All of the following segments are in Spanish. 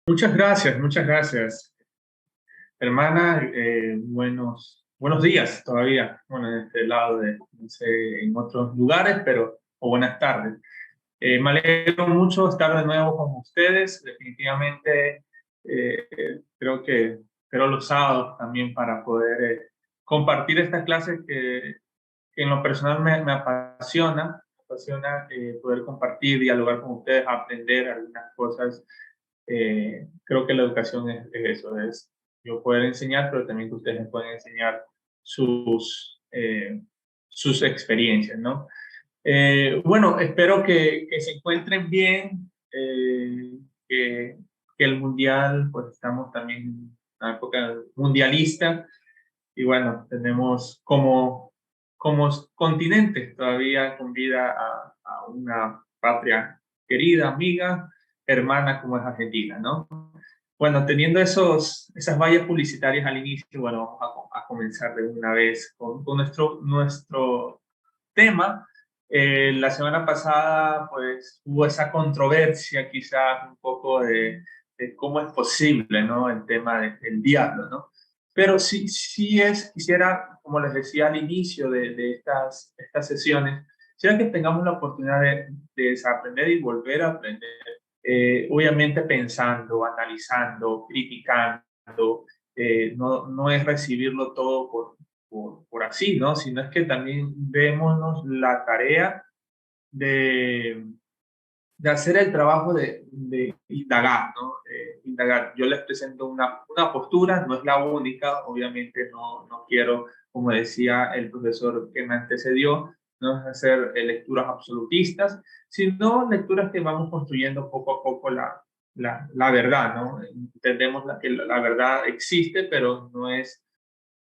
Muchas gracias, hermana. Buenos días todavía. Bueno, en este lado no sé, en otros lugares, pero, o buenas tardes. Me alegro mucho estar de nuevo con ustedes. Definitivamente, creo los sábados también para poder compartir estas clases que en lo personal me apasiona. Me apasiona poder compartir, dialogar con ustedes, aprender algunas cosas. Creo que la educación es eso, es yo poder enseñar, pero también que ustedes me pueden enseñar sus experiencias, ¿no? Bueno, espero que se encuentren bien, que el mundial, pues estamos también en una época mundialista y bueno, tenemos como continente todavía con vida a una patria querida, amiga, hermana como es Argentina, ¿no? Bueno, teniendo esas vallas publicitarias al inicio, bueno, vamos a comenzar de una vez con nuestro tema. La semana pasada, pues, hubo esa controversia quizás un poco de cómo es posible, ¿no? El tema del diablo, ¿no? Pero quisiera, como les decía al inicio de estas sesiones, quisiera que tengamos la oportunidad de desaprender y volver a aprender, obviamente pensando, analizando, criticando. No es recibirlo todo por así, ¿no? Sino es que también vemos la tarea de, de hacer el trabajo de indagar, ¿no? Indagar. Yo les presento una postura, no es la única, obviamente no quiero, como decía el profesor que me antecedió, no es hacer lecturas absolutistas, sino lecturas que vamos construyendo poco a poco la verdad, ¿no? Entendemos que la verdad existe, pero no es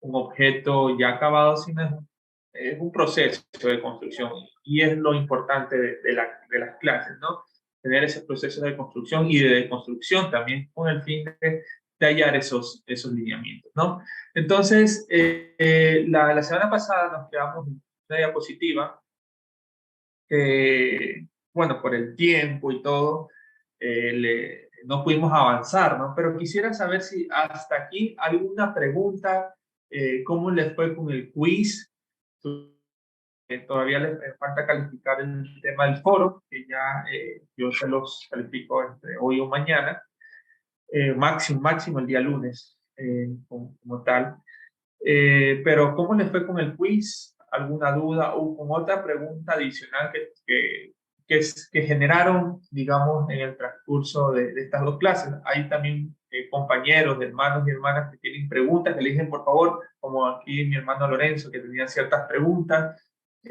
un objeto ya acabado, sino es un proceso de construcción y es lo importante de las clases, ¿no? Tener ese proceso de construcción y de deconstrucción también con el fin de hallar esos lineamientos, ¿no? Entonces, la semana pasada nos quedamos en una diapositiva bueno, por el tiempo y todo, no pudimos avanzar, ¿no? Pero quisiera saber si hasta aquí alguna pregunta, cómo les fue con el quiz. Todavía les falta calificar el tema del foro, que ya yo se los califico entre hoy o mañana, máximo el día lunes, como tal. Pero ¿cómo les fue con el quiz? ¿Alguna duda o con otra pregunta adicional que generaron, digamos, en el transcurso de estas dos clases? Hay también compañeros, hermanos y hermanas que tienen preguntas, que le dicen, por favor, como aquí mi hermano Lorenzo, que tenía ciertas preguntas.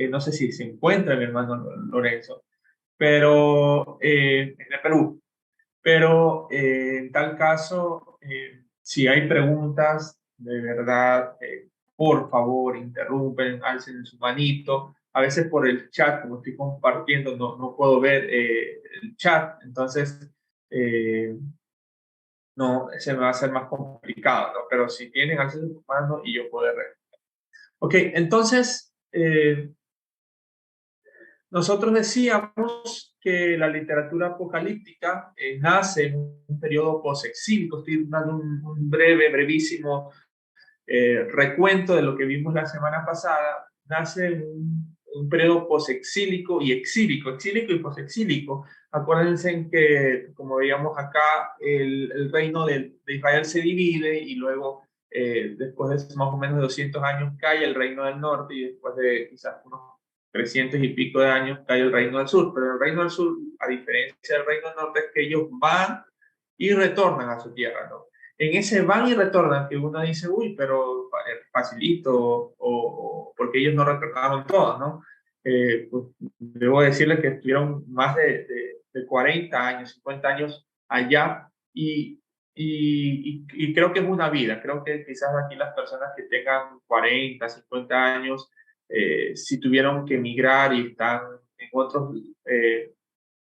No sé si se encuentra mi hermano Lorenzo, pero es de Perú. Pero en tal caso, si hay preguntas, de verdad, por favor, interrumpen, alcen su manito. A veces por el chat, como estoy compartiendo, no puedo ver el chat, entonces eh, no, se me va a hacer más complicado, ¿no? Pero si tienen, alcen su mano y yo puedo ver. Ok, entonces, nosotros decíamos que la literatura apocalíptica nace en un periodo posexílico. Estoy dando un brevísimo recuento de lo que vimos la semana pasada. Nace en un periodo posexílico y exílico, exílico y posexílico. Acuérdense en que, como veíamos acá, el reino de Israel se divide y luego, después de más o menos 200 años, cae el reino del norte y después de quizás unos 300 y pico de años cae el reino del sur. Pero el reino del sur, a diferencia del reino del norte, es que ellos van y retornan a su tierra, ¿no? En ese van y retornan que uno dice, uy, pero facilito, porque ellos no retornaron todos, ¿no? Pues, debo decirles que estuvieron más de 40 años, 50 años allá y creo que es una vida. Creo que quizás aquí las personas que tengan 40, 50 años, si tuvieron que emigrar y están en otros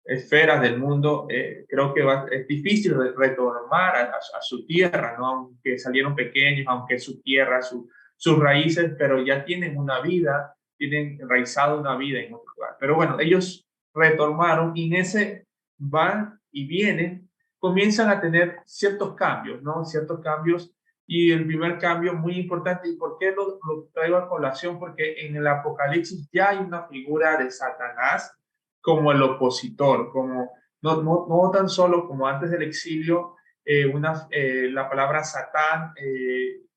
esferas del mundo, creo que es difícil retornar a su tierra, ¿no? Aunque salieron pequeños, aunque su tierra, sus raíces, pero ya tienen una vida, tienen enraizado una vida en otro lugar. Pero bueno, ellos retornaron y en ese van y vienen. comienzan a tener ciertos cambios, ¿no? Ciertos cambios. Y el primer cambio muy importante, ¿y por qué lo traigo a colación? Porque en el Apocalipsis ya hay una figura de Satanás como el opositor, como no tan solo como antes del exilio, la palabra Satán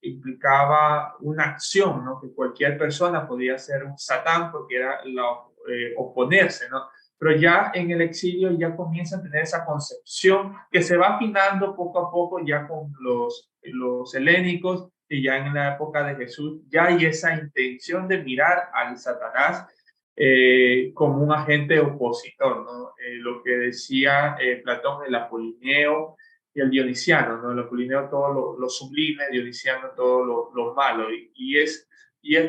implicaba una acción, ¿no? Que cualquier persona podía ser un Satán porque era oponerse, ¿no? Pero ya en el exilio ya comienzan a tener esa concepción que se va afinando poco a poco ya con los helénicos, y ya en la época de Jesús ya hay esa intención de mirar al Satanás como un agente opositor, ¿no? Lo que decía Platón, el apolineo y el dionisiano, ¿no? El apolineo todo lo sublime, dionisiano todo lo malo, y es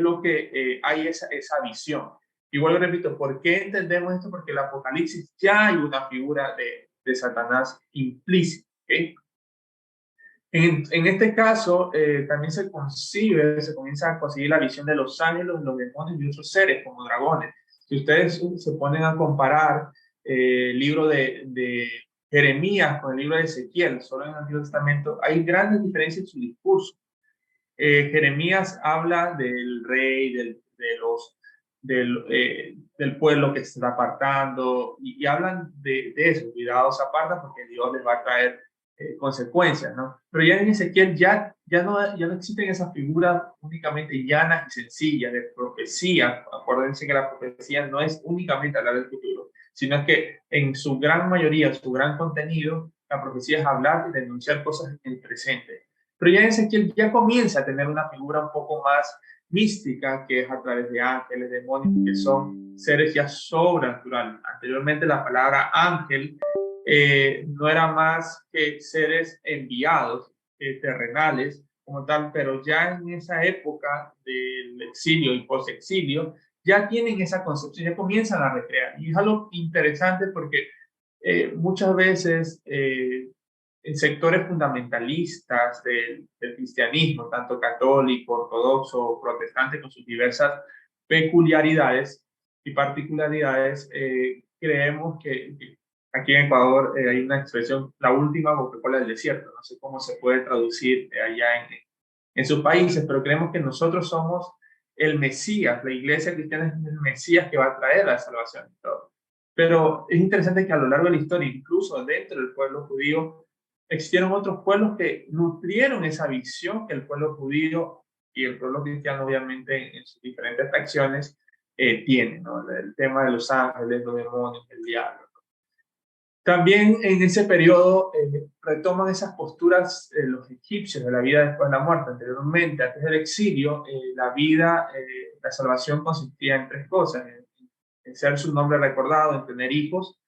lo que hay esa visión. Igual repito, ¿por qué entendemos esto? Porque el Apocalipsis ya hay una figura de Satanás implícita, ¿okay? En este caso, también se comienza a conseguir la visión de los ángeles, los demonios y otros seres como dragones. Si ustedes se ponen a comparar el libro de Jeremías con el libro de Ezequiel, solo en el Antiguo Testamento, hay grandes diferencias en su discurso. Jeremías habla del rey, del pueblo que se está apartando, y hablan de eso, cuidados apartan porque Dios les va a traer consecuencias, ¿no? Pero ya en Ezequiel ya no existen esas figuras únicamente llanas y sencillas de profecía. Acuérdense que la profecía no es únicamente hablar del futuro, sino es que en su gran mayoría, su gran contenido, la profecía es hablar y denunciar cosas en el presente. Pero ya en Ezequiel ya comienza a tener una figura un poco más mística, que es a través de ángeles, demonios, que son seres ya sobrenaturales. Anteriormente la palabra ángel no era más que seres enviados, terrenales como tal, pero ya en esa época del exilio y post-exilio, ya tienen esa concepción, ya comienzan a recrear. Y es algo interesante porque muchas veces en sectores fundamentalistas del cristianismo, tanto católico, ortodoxo o protestante, con sus diversas peculiaridades y particularidades, creemos que aquí en Ecuador hay una expresión, la última Coca-Cola del desierto. No sé cómo se puede traducir allá en sus países, pero creemos que nosotros somos el Mesías, la iglesia cristiana es el Mesías que va a traer la salvación y todo. Pero es interesante que a lo largo de la historia, incluso dentro del pueblo judío, existieron otros pueblos que nutrieron esa visión que el pueblo judío y el pueblo cristiano, obviamente, en sus diferentes fracciones, tienen, ¿no? El tema de los ángeles, los demonios, el diablo. También en ese periodo retoman esas posturas los egipcios de la vida después de la muerte. Anteriormente, antes del exilio, la salvación consistía en tres cosas: en ser su nombre recordado, en tener hijos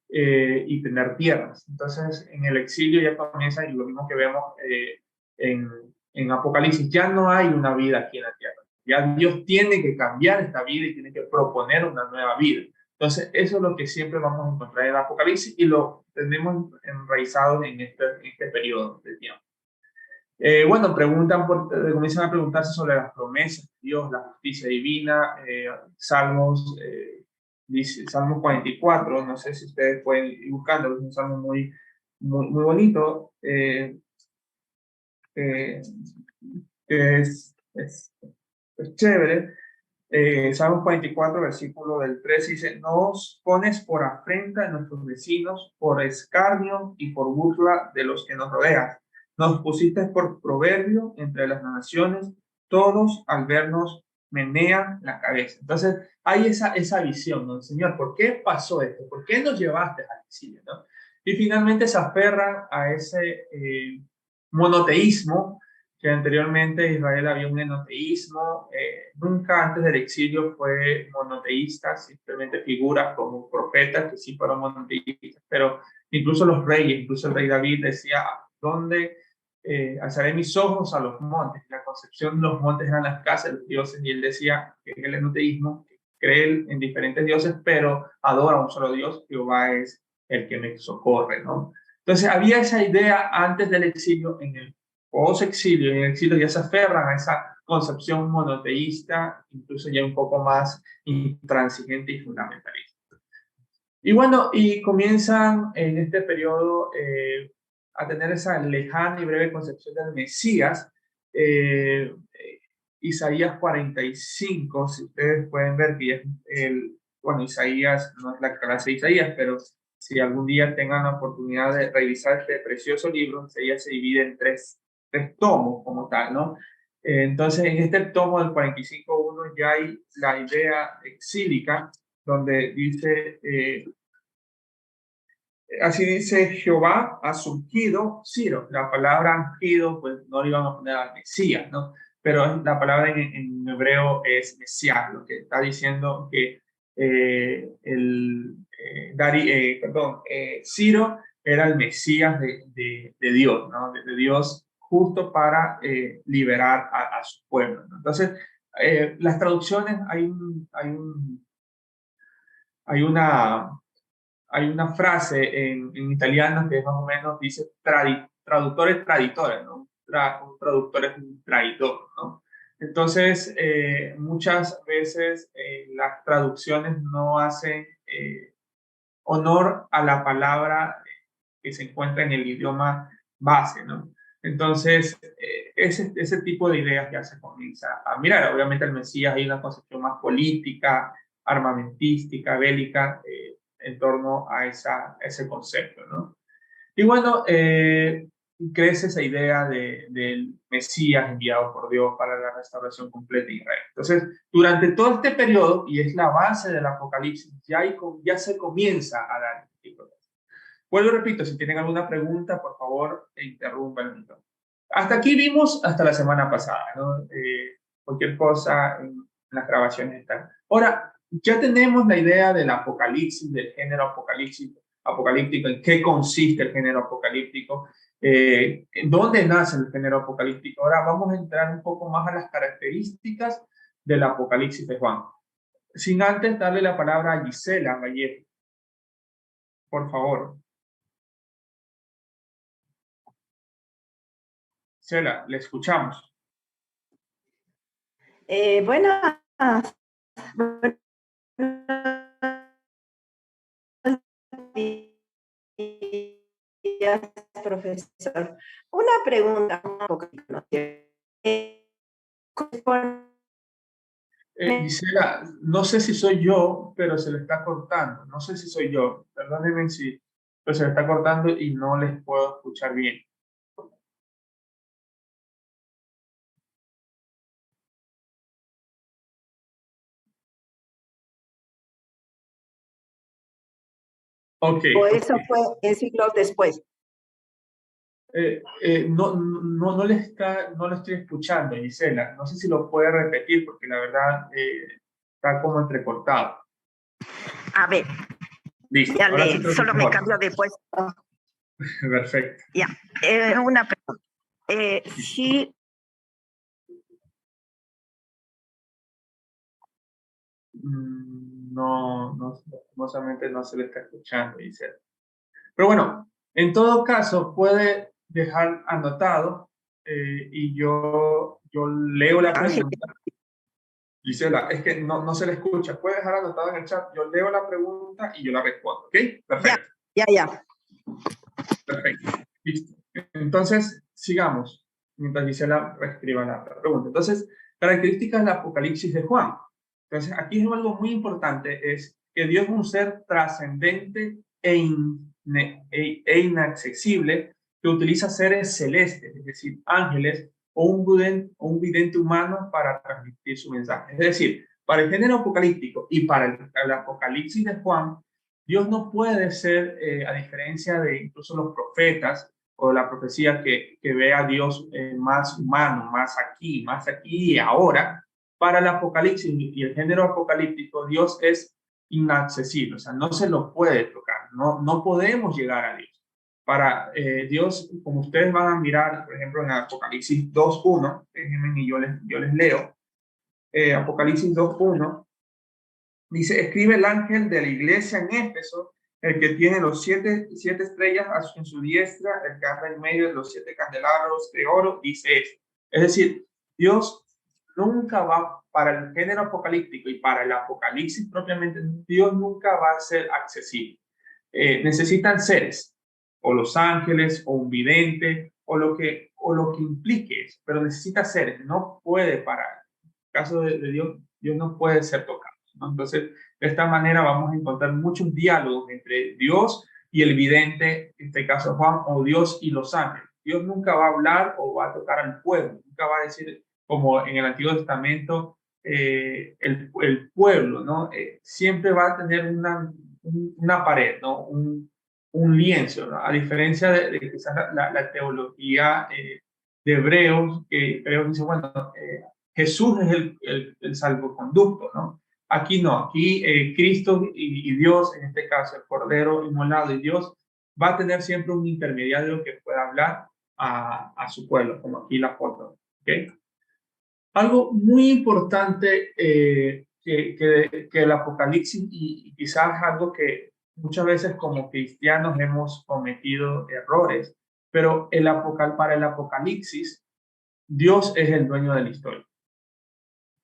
y tener tierras. Entonces, en el exilio ya comienza, y lo mismo que vemos en Apocalipsis, ya no hay una vida aquí en la tierra. Ya Dios tiene que cambiar esta vida y tiene que proponer una nueva vida. Entonces, eso es lo que siempre vamos a encontrar en el Apocalipsis y lo tenemos enraizado en este periodo de tiempo. Bueno, comienzan a preguntarse sobre las promesas de Dios, la justicia divina, Salmos, dice Salmo 44, no sé si ustedes pueden ir buscando, es un salmo muy bonito, eh, es chévere. Salmo 44, versículo del 3 dice: nos pones por afrenta de nuestros vecinos, por escarnio y por burla de los que nos rodean. Nos pusiste por proverbio entre las naciones, todos al vernos menean la cabeza. Entonces hay esa visión, ¿no? Señor, ¿por qué pasó esto? ¿Por qué nos llevaste al exilio, ¿no? Y finalmente se aferran a ese monoteísmo, que anteriormente en Israel había un enoteísmo. Nunca antes del exilio fue monoteísta, simplemente figuras como profetas que sí fueron monoteístas, pero incluso los reyes, incluso el rey David decía: ¿dónde alzaré mis ojos a los montes? La concepción de los montes eran las casas de los dioses, y él decía que el enoteísmo cree en diferentes dioses, pero adora a un solo Dios. Jehová es el que me socorre, ¿no? Entonces había esa idea antes del exilio. En el post-exilio y en el exilio ya se aferran a esa concepción monoteísta, incluso ya un poco más intransigente y fundamentalista. Y bueno, y comienzan en este periodo a tener esa lejana y breve concepción del Mesías, eh, Isaías 45, si ustedes pueden ver que es bueno, Isaías no es la clase de Isaías, pero si algún día tengan la oportunidad de revisar este precioso libro, Isaías se divide en tres tomos como tal, ¿no? Entonces, en este tomo del 45.1 ya hay la idea exílica, donde dice, así dice Jehová, ha surgido Ciro. La palabra ungido, pues no le iban a poner al Mesías, ¿no? Pero la palabra en hebreo es Mesías, lo que está diciendo que Ciro era el Mesías de Dios, ¿no? De Dios justo para liberar a su pueblo, ¿no? Entonces, las traducciones, hay una frase en italiano que más o menos dice traductores traditores, ¿no? Un traductor es un traidor, ¿no? Entonces, muchas veces las traducciones no hacen honor a la palabra que se encuentra en el idioma base, ¿no? Entonces, ese tipo de ideas ya se comienza a mirar. Obviamente el Mesías hay una concepción más política, armamentística, bélica, en torno a ese concepto, ¿no? Y bueno, crece esa idea del Mesías enviado por Dios para la restauración completa de Israel. Entonces, durante todo este periodo, y es la base del Apocalipsis, ya se comienza a dar este tipo de cosas. Vuelvo y repito, si tienen alguna pregunta, por favor, interrumpan. Hasta aquí vimos hasta la semana pasada, ¿no? Cualquier cosa en las grabaciones están. Ahora, ya tenemos la idea del apocalipsis, del género apocalíptico, en qué consiste el género apocalíptico, en dónde nace el género apocalíptico. Ahora vamos a entrar un poco más a las características del apocalipsis de Juan. Sin antes darle la palabra a Gisela Vallejo, por favor. Gisela, le escuchamos. Buenos días, profesor. Una pregunta un poco Gisela, no sé si soy yo, pero se le está cortando. No sé si soy yo. Perdónenme si, pero se le está cortando y no les puedo escuchar bien. Ok. O eso fue en siglos después. No le estoy escuchando, Gisela. No sé si lo puede repetir porque la verdad está como entrecortado. A ver. Listo. Ya Ahora le, solo me cambio de puesto. Perfecto. Ya. Una pregunta. Sí. No, lastimosamente no se le está escuchando, Gisela. Pero bueno, en todo caso, puede dejar anotado y yo leo la pregunta. Gisela, es que no se le escucha. Puede dejar anotado en el chat. Yo leo la pregunta y yo la respondo. ¿Ok? Perfecto. Ya. Perfecto. Listo. Entonces, sigamos mientras Gisela escriba la pregunta. Entonces, características del Apocalipsis de Juan. Entonces, aquí es algo muy importante, es que Dios es un ser trascendente e inaccesible que utiliza seres celestes, es decir, ángeles o un vidente humano para transmitir su mensaje. Es decir, para el género apocalíptico y para el Apocalipsis de Juan, Dios no puede ser, a diferencia de incluso los profetas o la profecía que ve a Dios más humano, más aquí y ahora. Para el Apocalipsis y el género apocalíptico, Dios es inaccesible, o sea, no se lo puede tocar, no podemos llegar a Dios. Para Dios, como ustedes van a mirar, por ejemplo, en Apocalipsis 2.1, déjenme y yo les leo, Apocalipsis 2.1, dice, escribe el ángel de la iglesia en Éfeso, el que tiene los siete estrellas en su diestra, el que anda en medio de los 7 candelabros de oro, dice eso. Es decir, Dios nunca va, para el género apocalíptico y para el apocalipsis propiamente, Dios nunca va a ser accesible. Necesitan seres. o los ángeles, o un vidente, o lo que implique eso, pero necesita ser, no puede parar. En el caso de Dios, Dios no puede ser tocado, ¿no? Entonces, de esta manera vamos a encontrar muchos diálogos entre Dios y el vidente, en este caso Juan, o Dios y los ángeles. Dios nunca va a hablar o va a tocar al pueblo, nunca va a decir, como en el Antiguo Testamento, el pueblo, ¿no? Siempre va a tener una pared, ¿no? Un lienzo, ¿no? A diferencia de quizás la teología de Hebreos, que Hebreos dice, bueno, Jesús es el salvoconducto, ¿no? Aquí no, aquí Cristo y Dios, en este caso el Cordero inmolado y Dios, va a tener siempre un intermediario que pueda hablar a su pueblo, como aquí la foto, ¿ok? Algo muy importante que el Apocalipsis, y quizás algo que muchas veces como cristianos hemos cometido errores, pero para el Apocalipsis, Dios es el dueño de la historia.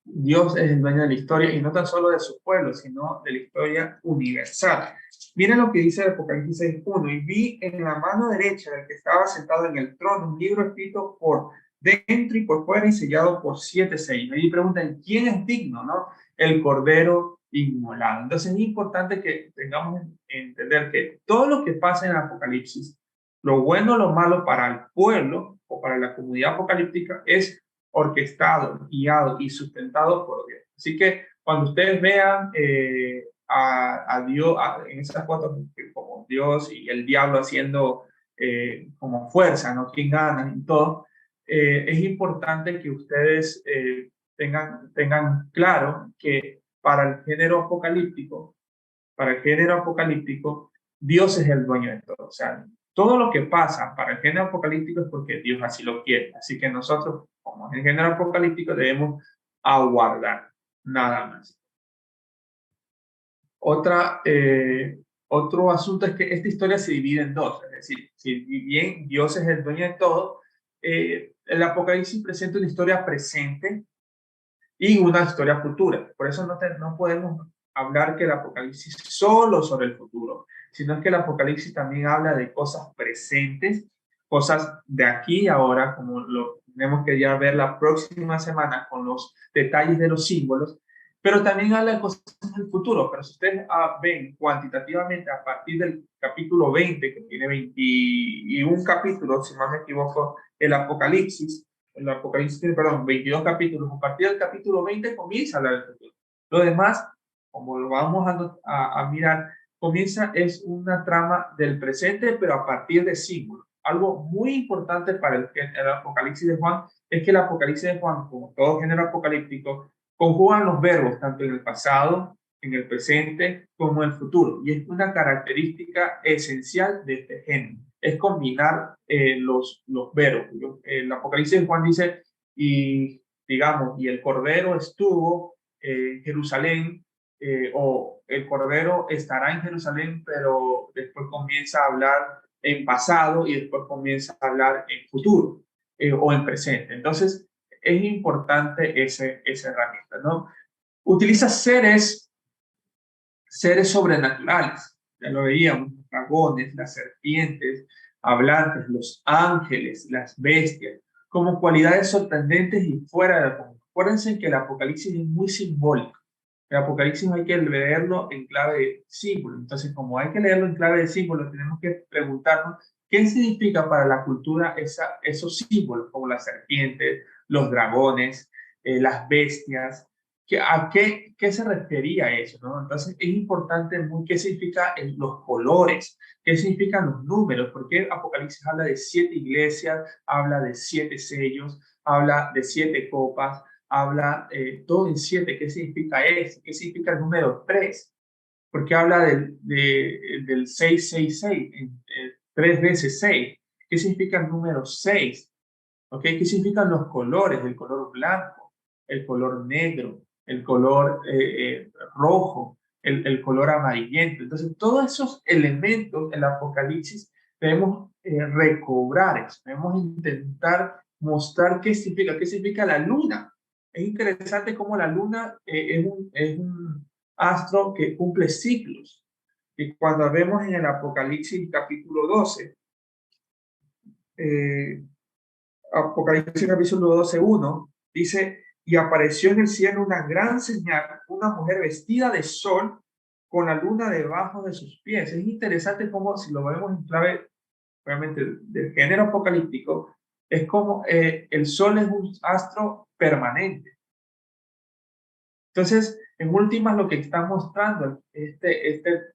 Dios es el dueño de la historia y no tan solo de su pueblo, sino de la historia universal. Miren lo que dice el Apocalipsis 6:1. Y vi en la mano derecha del que estaba sentado en el trono un libro escrito por dentro y por fuera y sellado por 7 sellos. Y preguntan, ¿quién es digno? ¿No? El Cordero inmolado. Entonces es importante que tengamos que entender que todo lo que pasa en el Apocalipsis, lo bueno, lo malo para el pueblo o para la comunidad apocalíptica es orquestado, guiado y sustentado por Dios. Así que cuando ustedes vean a Dios en esas fotos como Dios y el diablo haciendo como fuerza, ¿no? ¿Quién gana y todo? Es importante que ustedes tengan claro que para el género apocalíptico, Dios es el dueño de todo. O sea, todo lo que pasa para el género apocalíptico es porque Dios así lo quiere. Así que nosotros, como en el género apocalíptico, debemos aguardar, nada más. Otro asunto es que esta historia se divide en dos. Es decir, si bien Dios es el dueño de todo, el Apocalipsis presenta una historia presente y una historia futura. Por eso no podemos hablar que el Apocalipsis solo sobre el futuro, sino que el Apocalipsis también habla de cosas presentes, cosas de aquí y ahora, como lo tenemos que ya ver la próxima semana con los detalles de los símbolos, pero también habla de cosas del futuro. Pero si ustedes ven cuantitativamente a partir del capítulo 20, que tiene 21 capítulos, si no me equivoco, el Apocalipsis tiene, perdón, 22 capítulos. A partir del capítulo 20 comienza a hablar del futuro. Lo demás, como lo vamos a mirar, es una trama del presente, pero a partir de símbolos. Algo muy importante para el Apocalipsis de Juan es que el Apocalipsis de Juan, como todo género apocalíptico, conjugan los verbos tanto en el pasado, en el presente, como en el futuro. Y es una característica esencial de este género. Es combinar los verbos. El Apocalipsis de Juan dice, y digamos, y el Cordero estuvo en Jerusalén, o el Cordero estará en Jerusalén, pero después comienza a hablar en pasado y después comienza a hablar en futuro o en presente. Entonces, es importante esa herramienta, ¿no? Utiliza seres sobrenaturales, ya lo veíamos, los dragones, las serpientes, hablantes, los ángeles, las bestias, como cualidades sorprendentes y fuera de la común. Acuérdense que el Apocalipsis es muy simbólico. El Apocalipsis hay que leerlo en clave de símbolo. Entonces, como hay que leerlo en clave de símbolo, tenemos que preguntarnos qué significa para la cultura esos símbolos, como las serpientes, los dragones, las bestias. ¿A qué se refería eso, ¿no? Entonces, es importante qué significan los colores, qué significan los números, porque Apocalipsis habla de 7 iglesias, habla de 7 sellos, habla de 7 copas, habla todo en 7. ¿Qué significa eso? ¿Qué significa el número 3? Porque habla del 666, 3 veces 6. ¿Qué significa el número 6? ¿Okay? ¿Qué significan los colores? El color blanco, el color negro, el color rojo, el color amarillento. Entonces, todos esos elementos en el Apocalipsis debemos recobrar eso, debemos intentar mostrar qué significa la luna. Es interesante cómo la luna es un astro que cumple ciclos. Y cuando vemos en el Apocalipsis capítulo 12, Apocalipsis capítulo 12:1, dice, y apareció en el cielo una gran señal, una mujer vestida de sol con la luna debajo de sus pies. Es interesante cómo, si lo vemos en clave realmente del género apocalíptico, es como el sol es un astro permanente. Entonces, en últimas, lo que está mostrando este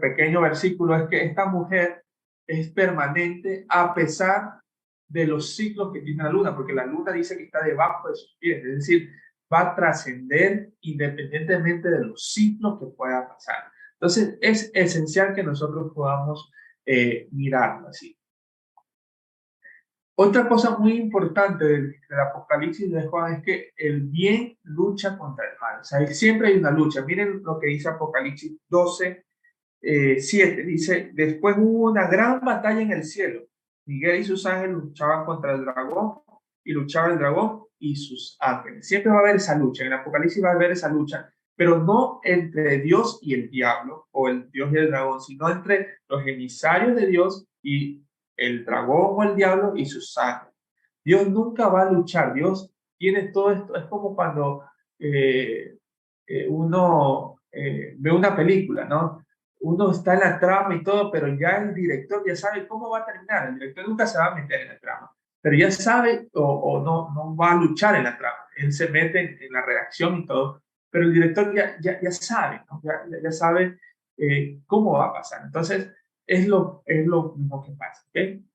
pequeño versículo es que esta mujer es permanente a pesar de los ciclos que tiene la luna, porque la luna dice que está debajo de sus pies, es decir, va a trascender independientemente de los ciclos que pueda pasar. Entonces, es esencial que nosotros podamos mirarlo así. Otra cosa muy importante del Apocalipsis de Juan es que el bien lucha contra el mal. O sea, siempre hay una lucha. Miren lo que dice Apocalipsis 12:7. Dice, después hubo una gran batalla en el cielo. Miguel y sus ángeles luchaban contra el dragón y luchaba el dragón y sus ángeles. Siempre va a haber esa lucha. En el Apocalipsis va a haber esa lucha, pero no entre Dios y el diablo o el Dios y el dragón, sino entre los emisarios de Dios y el dragón o el diablo y sus ángeles. Dios nunca va a luchar. Dios tiene todo esto. Es como cuando uno ve una película, ¿no? Uno está en la trama y todo, pero ya el director ya sabe cómo va a terminar. El director nunca se va a meter en la trama, pero ya sabe o no va a luchar en la trama. Él se mete en la redacción y todo, pero el director ya sabe, ¿no? Ya sabe cómo va a pasar. Entonces, es lo mismo que pasa. ¿Okay?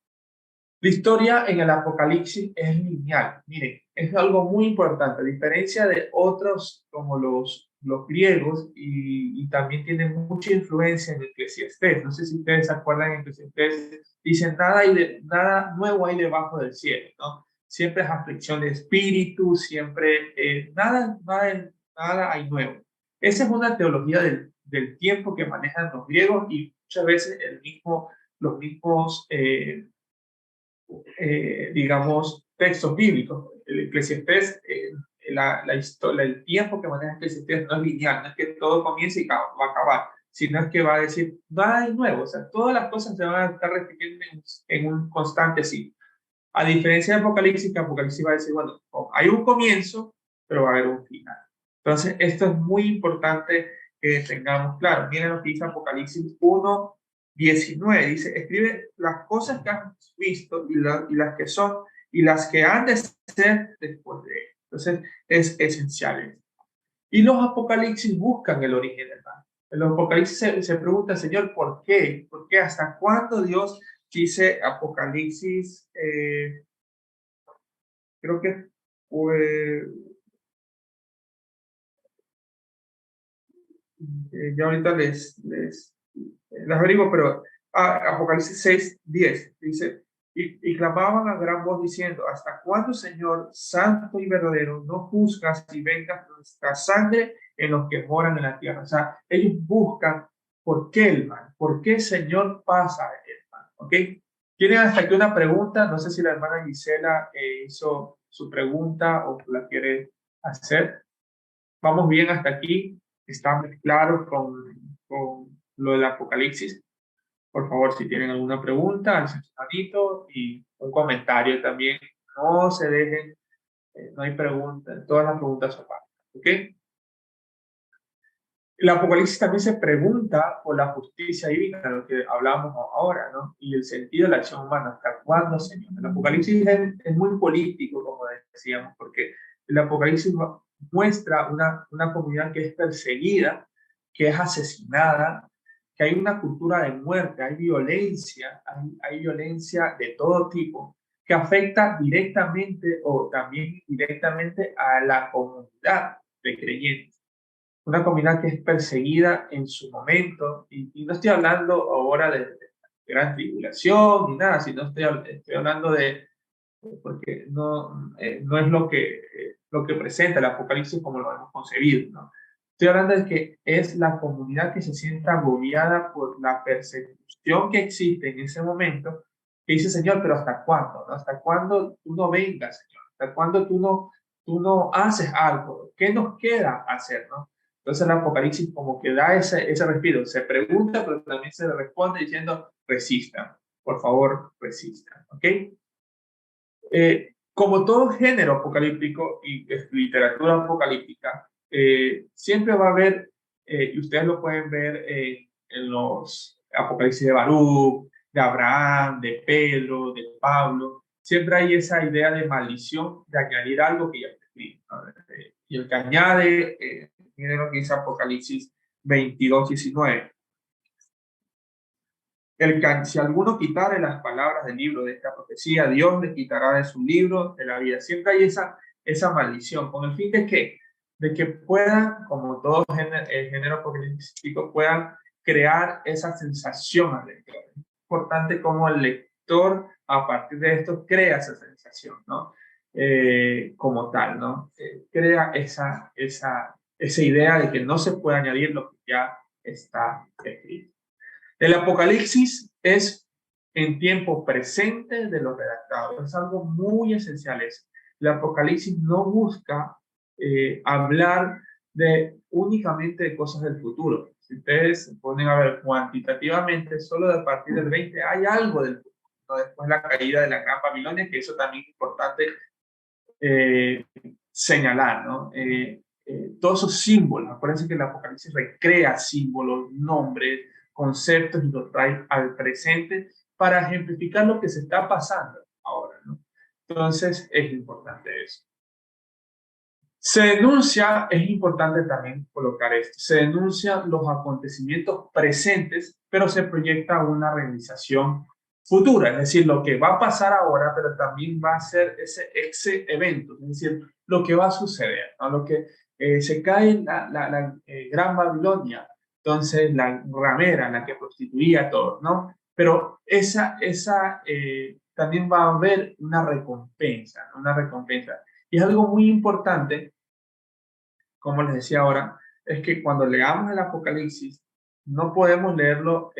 La historia en el Apocalipsis es lineal. Miren, es algo muy importante, a diferencia de otros como los griegos y también tiene mucha influencia en el Eclesiastés. No sé si ustedes se acuerdan, en Eclesiastés dicen nada nuevo hay debajo del cielo, ¿no? Siempre es aflicción de espíritu, siempre nada hay nuevo. Esa es una teología del tiempo que manejan los griegos y muchas veces los mismos digamos, textos bíblicos. El Eclesiastés, la historia, el tiempo que maneja el Eclesiastés no es lineal, no es que todo comience y va a acabar, sino es que va a decir, nada es nuevo, o sea, todas las cosas se van a estar repitiendo en un constante ciclo. A diferencia de Apocalipsis, que Apocalipsis va a decir, bueno, hay un comienzo, pero va a haber un final. Entonces, esto es muy importante que tengamos claro. Miren lo que dice Apocalipsis 1:19. Dice, escribe las cosas que has visto y las que son y las que han de ser después de él. Entonces, es esencial. Y los Apocalipsis buscan el origen del mal. En los Apocalipsis se pregunta, Señor, ¿por qué? ¿Por qué? ¿Hasta cuándo Dios dice Apocalipsis? Creo que fue, ya ahorita las averiguo, pero Apocalipsis 6:10 dice, y clamaban a gran voz diciendo, ¿hasta cuándo, Señor, santo y verdadero, no juzgas y vengas nuestra sangre en los que moran en la tierra? O sea, ellos buscan por qué el mal, por qué, Señor, pasa el mal, ¿ok? ¿Tienen hasta aquí una pregunta? No sé si la hermana Gisela hizo su pregunta o la quiere hacer. ¿Vamos bien hasta aquí? ¿Estamos claros con lo del Apocalipsis? Por favor, si tienen alguna pregunta, alcen su manito y un comentario también. No se dejen, no hay preguntas, todas las preguntas son válidas. ¿Ok? El Apocalipsis también se pregunta por la justicia divina, de lo que hablamos ahora, ¿no? Y el sentido de la acción humana. ¿Hasta cuándo, Señor? El Apocalipsis es muy político, como decíamos, porque el Apocalipsis muestra una comunidad que es perseguida, que es asesinada, que hay una cultura de muerte, hay violencia de todo tipo, que afecta directamente o también indirectamente a la comunidad de creyentes. Una comunidad que es perseguida en su momento, y no estoy hablando ahora de gran tribulación ni nada, sino estoy hablando porque no es lo que presenta el Apocalipsis como lo hemos concebido, ¿no? Estoy hablando de que es la comunidad que se siente agobiada por la persecución que existe en ese momento, que dice, Señor, pero ¿hasta cuándo? ¿No? ¿Hasta cuándo tú no vengas, Señor? ¿Hasta cuándo tú no haces algo? ¿Qué nos queda hacer, no? Entonces el Apocalipsis como que da ese respiro, se pregunta, pero también se le responde diciendo, resistan. por favor, resistan, ¿ok? Como todo género apocalíptico y literatura apocalíptica, siempre va a haber, y ustedes lo pueden ver en los apocalipsis de Baruch, de Abraham, de Pedro, de Pablo, siempre hay esa idea de maldición de añadir algo que ya está escrito, ¿no? Y el que añade, miren lo que dice Apocalipsis 22:19. Si alguno quitare las palabras del libro de esta profecía, Dios le quitará de su libro de la vida. Siempre hay esa maldición, con el fin de que puedan, como todo género apocalíptico, puedan crear esa sensación al lector. Es importante cómo el lector, a partir de esto, crea esa sensación, ¿no? Como tal, ¿no? Crea esa idea de que no se puede añadir lo que ya está escrito. El Apocalipsis es en tiempo presente de los redactados. Es algo muy esencial eso. El Apocalipsis no busca hablar únicamente de cosas del futuro. Si ustedes se ponen a ver cuantitativamente, solo a partir del 20 hay algo del futuro. ¿No? Después la caída de la Gran Babilonia, que eso también es importante señalar, ¿no? Todos esos símbolos, acuérdense que el Apocalipsis recrea símbolos, nombres, conceptos y los trae al presente para ejemplificar lo que se está pasando ahora, ¿no? Entonces es importante eso. Se denuncia, es importante también colocar esto, se denuncian los acontecimientos presentes, pero se proyecta una realización futura, es decir, lo que va a pasar ahora, pero también va a ser ese evento, es decir, lo que va a suceder, ¿no? Lo que se cae la Gran Babilonia, entonces la ramera, la que prostituía a todos, ¿no? Pero también va a haber una recompensa, ¿no? Una recompensa. Y es algo muy importante, como les decía ahora, es que cuando leamos el Apocalipsis, no podemos leerlo,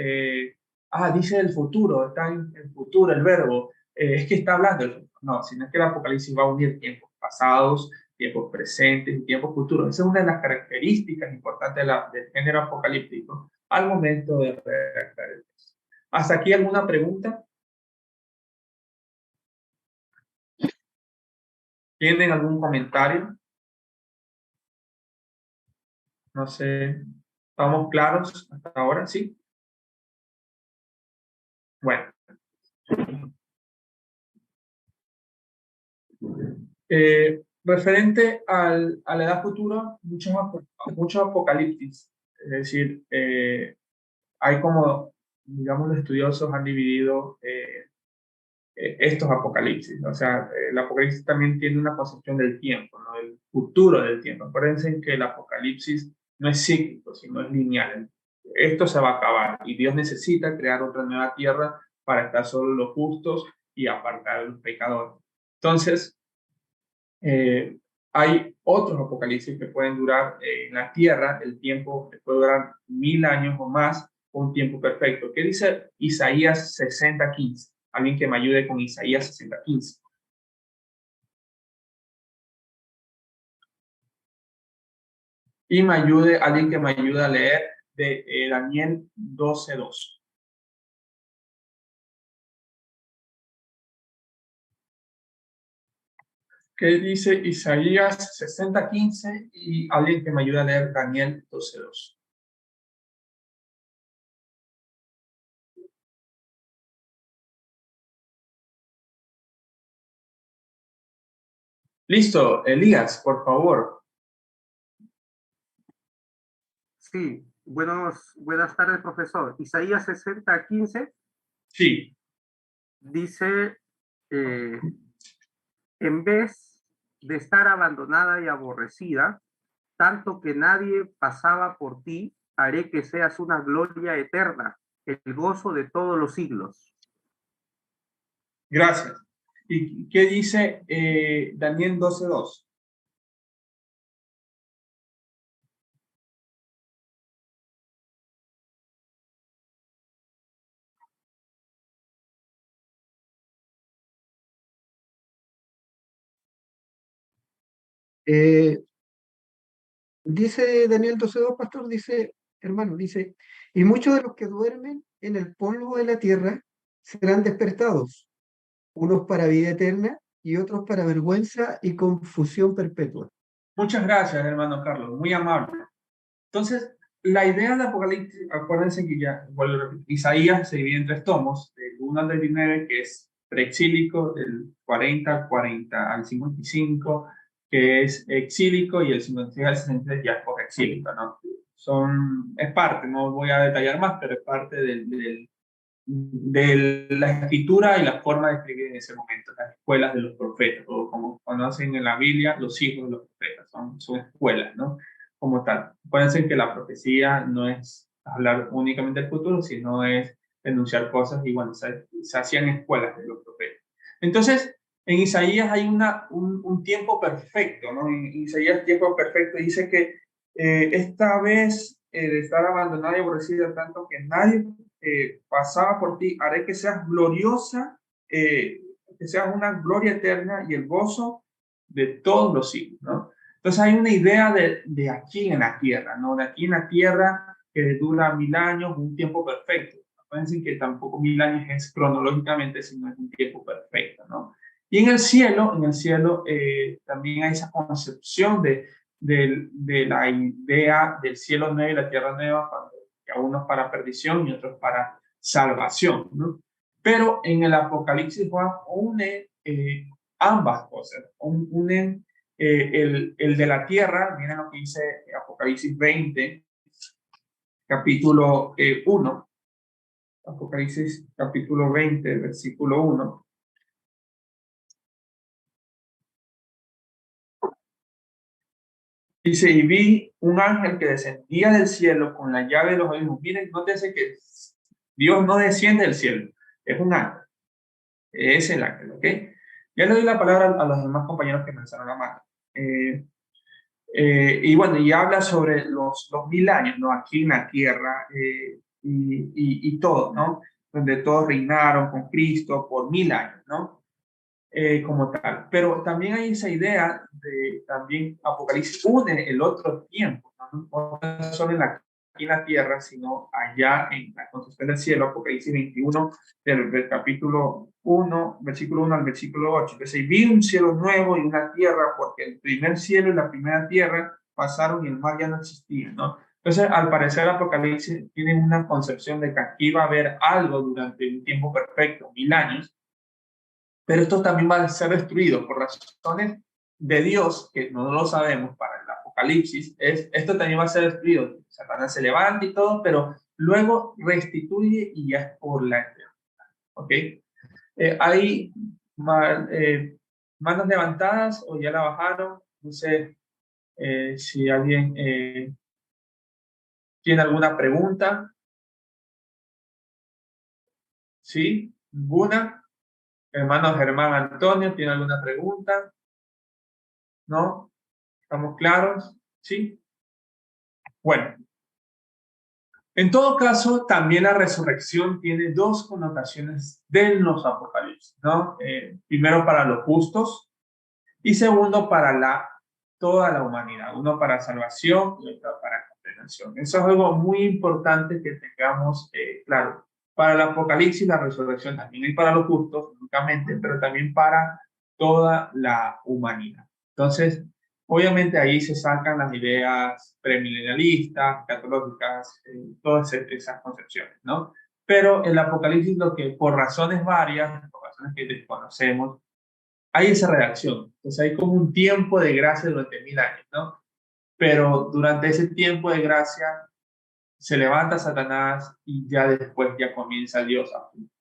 dice el futuro, está en el futuro el verbo, es que está hablando del futuro. No, sino que el Apocalipsis va a unir tiempos pasados, tiempos presentes y tiempos futuros. Esa es una de las características importantes del género apocalíptico al momento de redactar el texto. ¿Hasta aquí alguna pregunta? ¿Tienen algún comentario? No sé, ¿estamos claros hasta ahora? ¿Sí? Bueno. Referente a la edad futura, muchos apocalipsis. Es decir, hay como, digamos, los estudiosos han dividido estos apocalipsis, ¿no? O sea, el apocalipsis también tiene una concepción del tiempo, ¿no? El futuro del tiempo. Acuérdense que el apocalipsis no es cíclico, sino es lineal. Esto se va a acabar y Dios necesita crear otra nueva tierra para estar solo los justos y apartar a los pecadores. Entonces, hay otros apocalipsis que pueden durar en la tierra, el tiempo puede durar 1000 años o más, un tiempo perfecto. ¿Qué dice Isaías 60:15? Alguien que me ayude con Isaías 60:15. Y alguien que me ayude a leer de Daniel 12:2. ¿Qué dice Isaías 60:15? Y alguien que me ayude a leer Daniel 12:2. Listo, Elías, por favor. Sí, buenas tardes, profesor. Isaías 60:15. Sí. Dice, en vez de estar abandonada y aborrecida, tanto que nadie pasaba por ti, haré que seas una gloria eterna, el gozo de todos los siglos. Gracias. ¿Y qué dice Daniel 12:2? Dice Daniel 12:2, pastor, dice, hermano, dice, y muchos de los que duermen en el polvo de la tierra serán despertados, unos para vida eterna y otros para vergüenza y confusión perpetua. Muchas gracias, hermano Carlos, muy amable. Entonces, la idea de Apocalipsis, acuérdense que ya, vuelvo a repetir, Isaías se divide en 3 tomos, del 1 al 19, que es preexílico, del 40 al 55, que es exílico, y el 56 al 63 ya es exílico, ¿no? Es parte, no voy a detallar más, pero es parte de la escritura y la forma de escribir en ese momento, las escuelas de los profetas, o como conocen en la Biblia, los hijos de los profetas, son escuelas, ¿no? Como tal. Acuérdense que la profecía no es hablar únicamente del futuro, sino es denunciar cosas, y bueno, se hacían escuelas de los profetas. Entonces, en Isaías hay un tiempo perfecto, ¿no? En Isaías, tiempo perfecto, dice que esta vez de estar abandonada y aborrecida tanto que nadie pasaba por ti, haré que seas gloriosa, que seas una gloria eterna y el gozo de todos los siglos, ¿no? Entonces hay una idea de aquí en la tierra, ¿no? De aquí en la tierra que dura 1000 años, un tiempo perfecto. Acuérdense que tampoco 1000 años es cronológicamente, sino es un tiempo perfecto, ¿no? Y en el cielo también hay esa concepción de la idea del cielo nuevo y la tierra nueva, que unos para perdición y otros para salvación, ¿no? Pero en el Apocalipsis Juan une ambas cosas, unen el de la tierra, miren lo que dice Apocalipsis 20, capítulo 1, Apocalipsis capítulo 20, versículo 1. Dice, y vi un ángel que descendía del cielo con la llave de los abismos. Miren, nótense que Dios no desciende del cielo, es un ángel, es el ángel, ¿ok? Ya le doy la palabra a los demás compañeros que me alzaron la mano. Y bueno, y habla sobre los 2000 años, ¿no? Aquí en la tierra y todo, ¿no? Donde todos reinaron con Cristo por 1000 años, ¿no? Como tal. Pero también hay esa idea de también Apocalipsis une el otro tiempo, ¿no? No solo aquí en la tierra, sino allá en la construcción del cielo, Apocalipsis 21, del capítulo 1, versículo 1 al versículo 8. Entonces, vi un cielo nuevo y una tierra, porque el primer cielo y la primera tierra pasaron y el mar ya no existía, ¿no? Entonces, al parecer, Apocalipsis tiene una concepción de que aquí va a haber algo durante un tiempo perfecto, 1000 años, pero esto también va a ser destruido por razones de Dios, que no lo sabemos para el Apocalipsis. Esto también va a ser destruido. Satanás se levanta y todo, pero luego restituye y ya es por la eternidad. ¿Ok? ¿Hay manos levantadas o ya la bajaron? No sé si alguien tiene alguna pregunta. ¿Sí? ¿Ninguna? Hermano Germán Antonio, ¿tiene alguna pregunta? ¿No? ¿Estamos claros? ¿Sí? Bueno, en todo caso, también la resurrección tiene dos connotaciones de los apocalipsis, ¿no? Primero para los justos y segundo para toda la humanidad, uno para salvación y otro para condenación. Eso es algo muy importante que tengamos claro. Para el apocalipsis, la resurrección también es para los justos, únicamente, pero también para toda la humanidad. Entonces, obviamente ahí se sacan las ideas premilenialistas, catológicas, todas esas concepciones, ¿no? Pero el Apocalipsis, lo que por razones varias, por razones que desconocemos, hay esa redacción. Entonces hay como un tiempo de gracia durante 1000 años, ¿no? Pero durante ese tiempo de gracia se levanta Satanás y ya después ya comienza Dios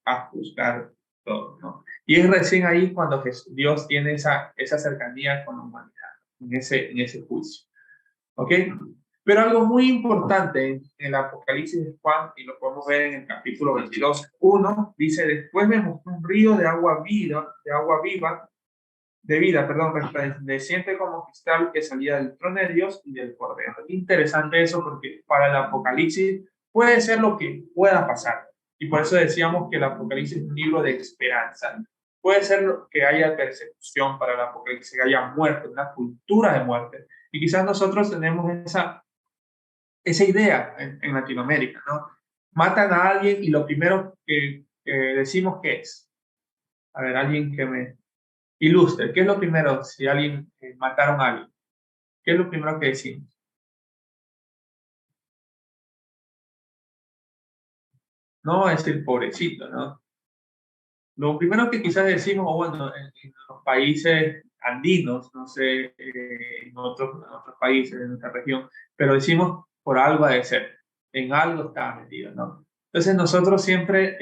a juzgar todo, ¿no? Y es recién ahí cuando Dios tiene esa cercanía con la humanidad, en ese juicio. ¿Ok? Pero algo muy importante en el Apocalipsis de Juan, y lo podemos ver en el capítulo 22:1, dice, después me mostró un río de agua viva, resplandeciente como cristal que salía del trono de Dios y del Cordero. Es interesante eso porque para el Apocalipsis puede ser lo que pueda pasar. Y por eso decíamos que el Apocalipsis es un libro de esperanza. Puede ser que haya persecución para el Apocalipsis, que haya muerte, una cultura de muerte. Y quizás nosotros tenemos esa idea en Latinoamérica, ¿no? Matan a alguien y lo primero que decimos que es. A ver, alguien que me ilustre. ¿Qué es lo primero si alguien mataron a alguien? ¿Qué es lo primero que decimos? No es el pobrecito, ¿no? Lo primero que quizás decimos, o bueno, en los países andinos, no sé, en otros países de nuestra región, pero decimos por algo ha de ser, en algo estaba metido, ¿no? Entonces nosotros siempre,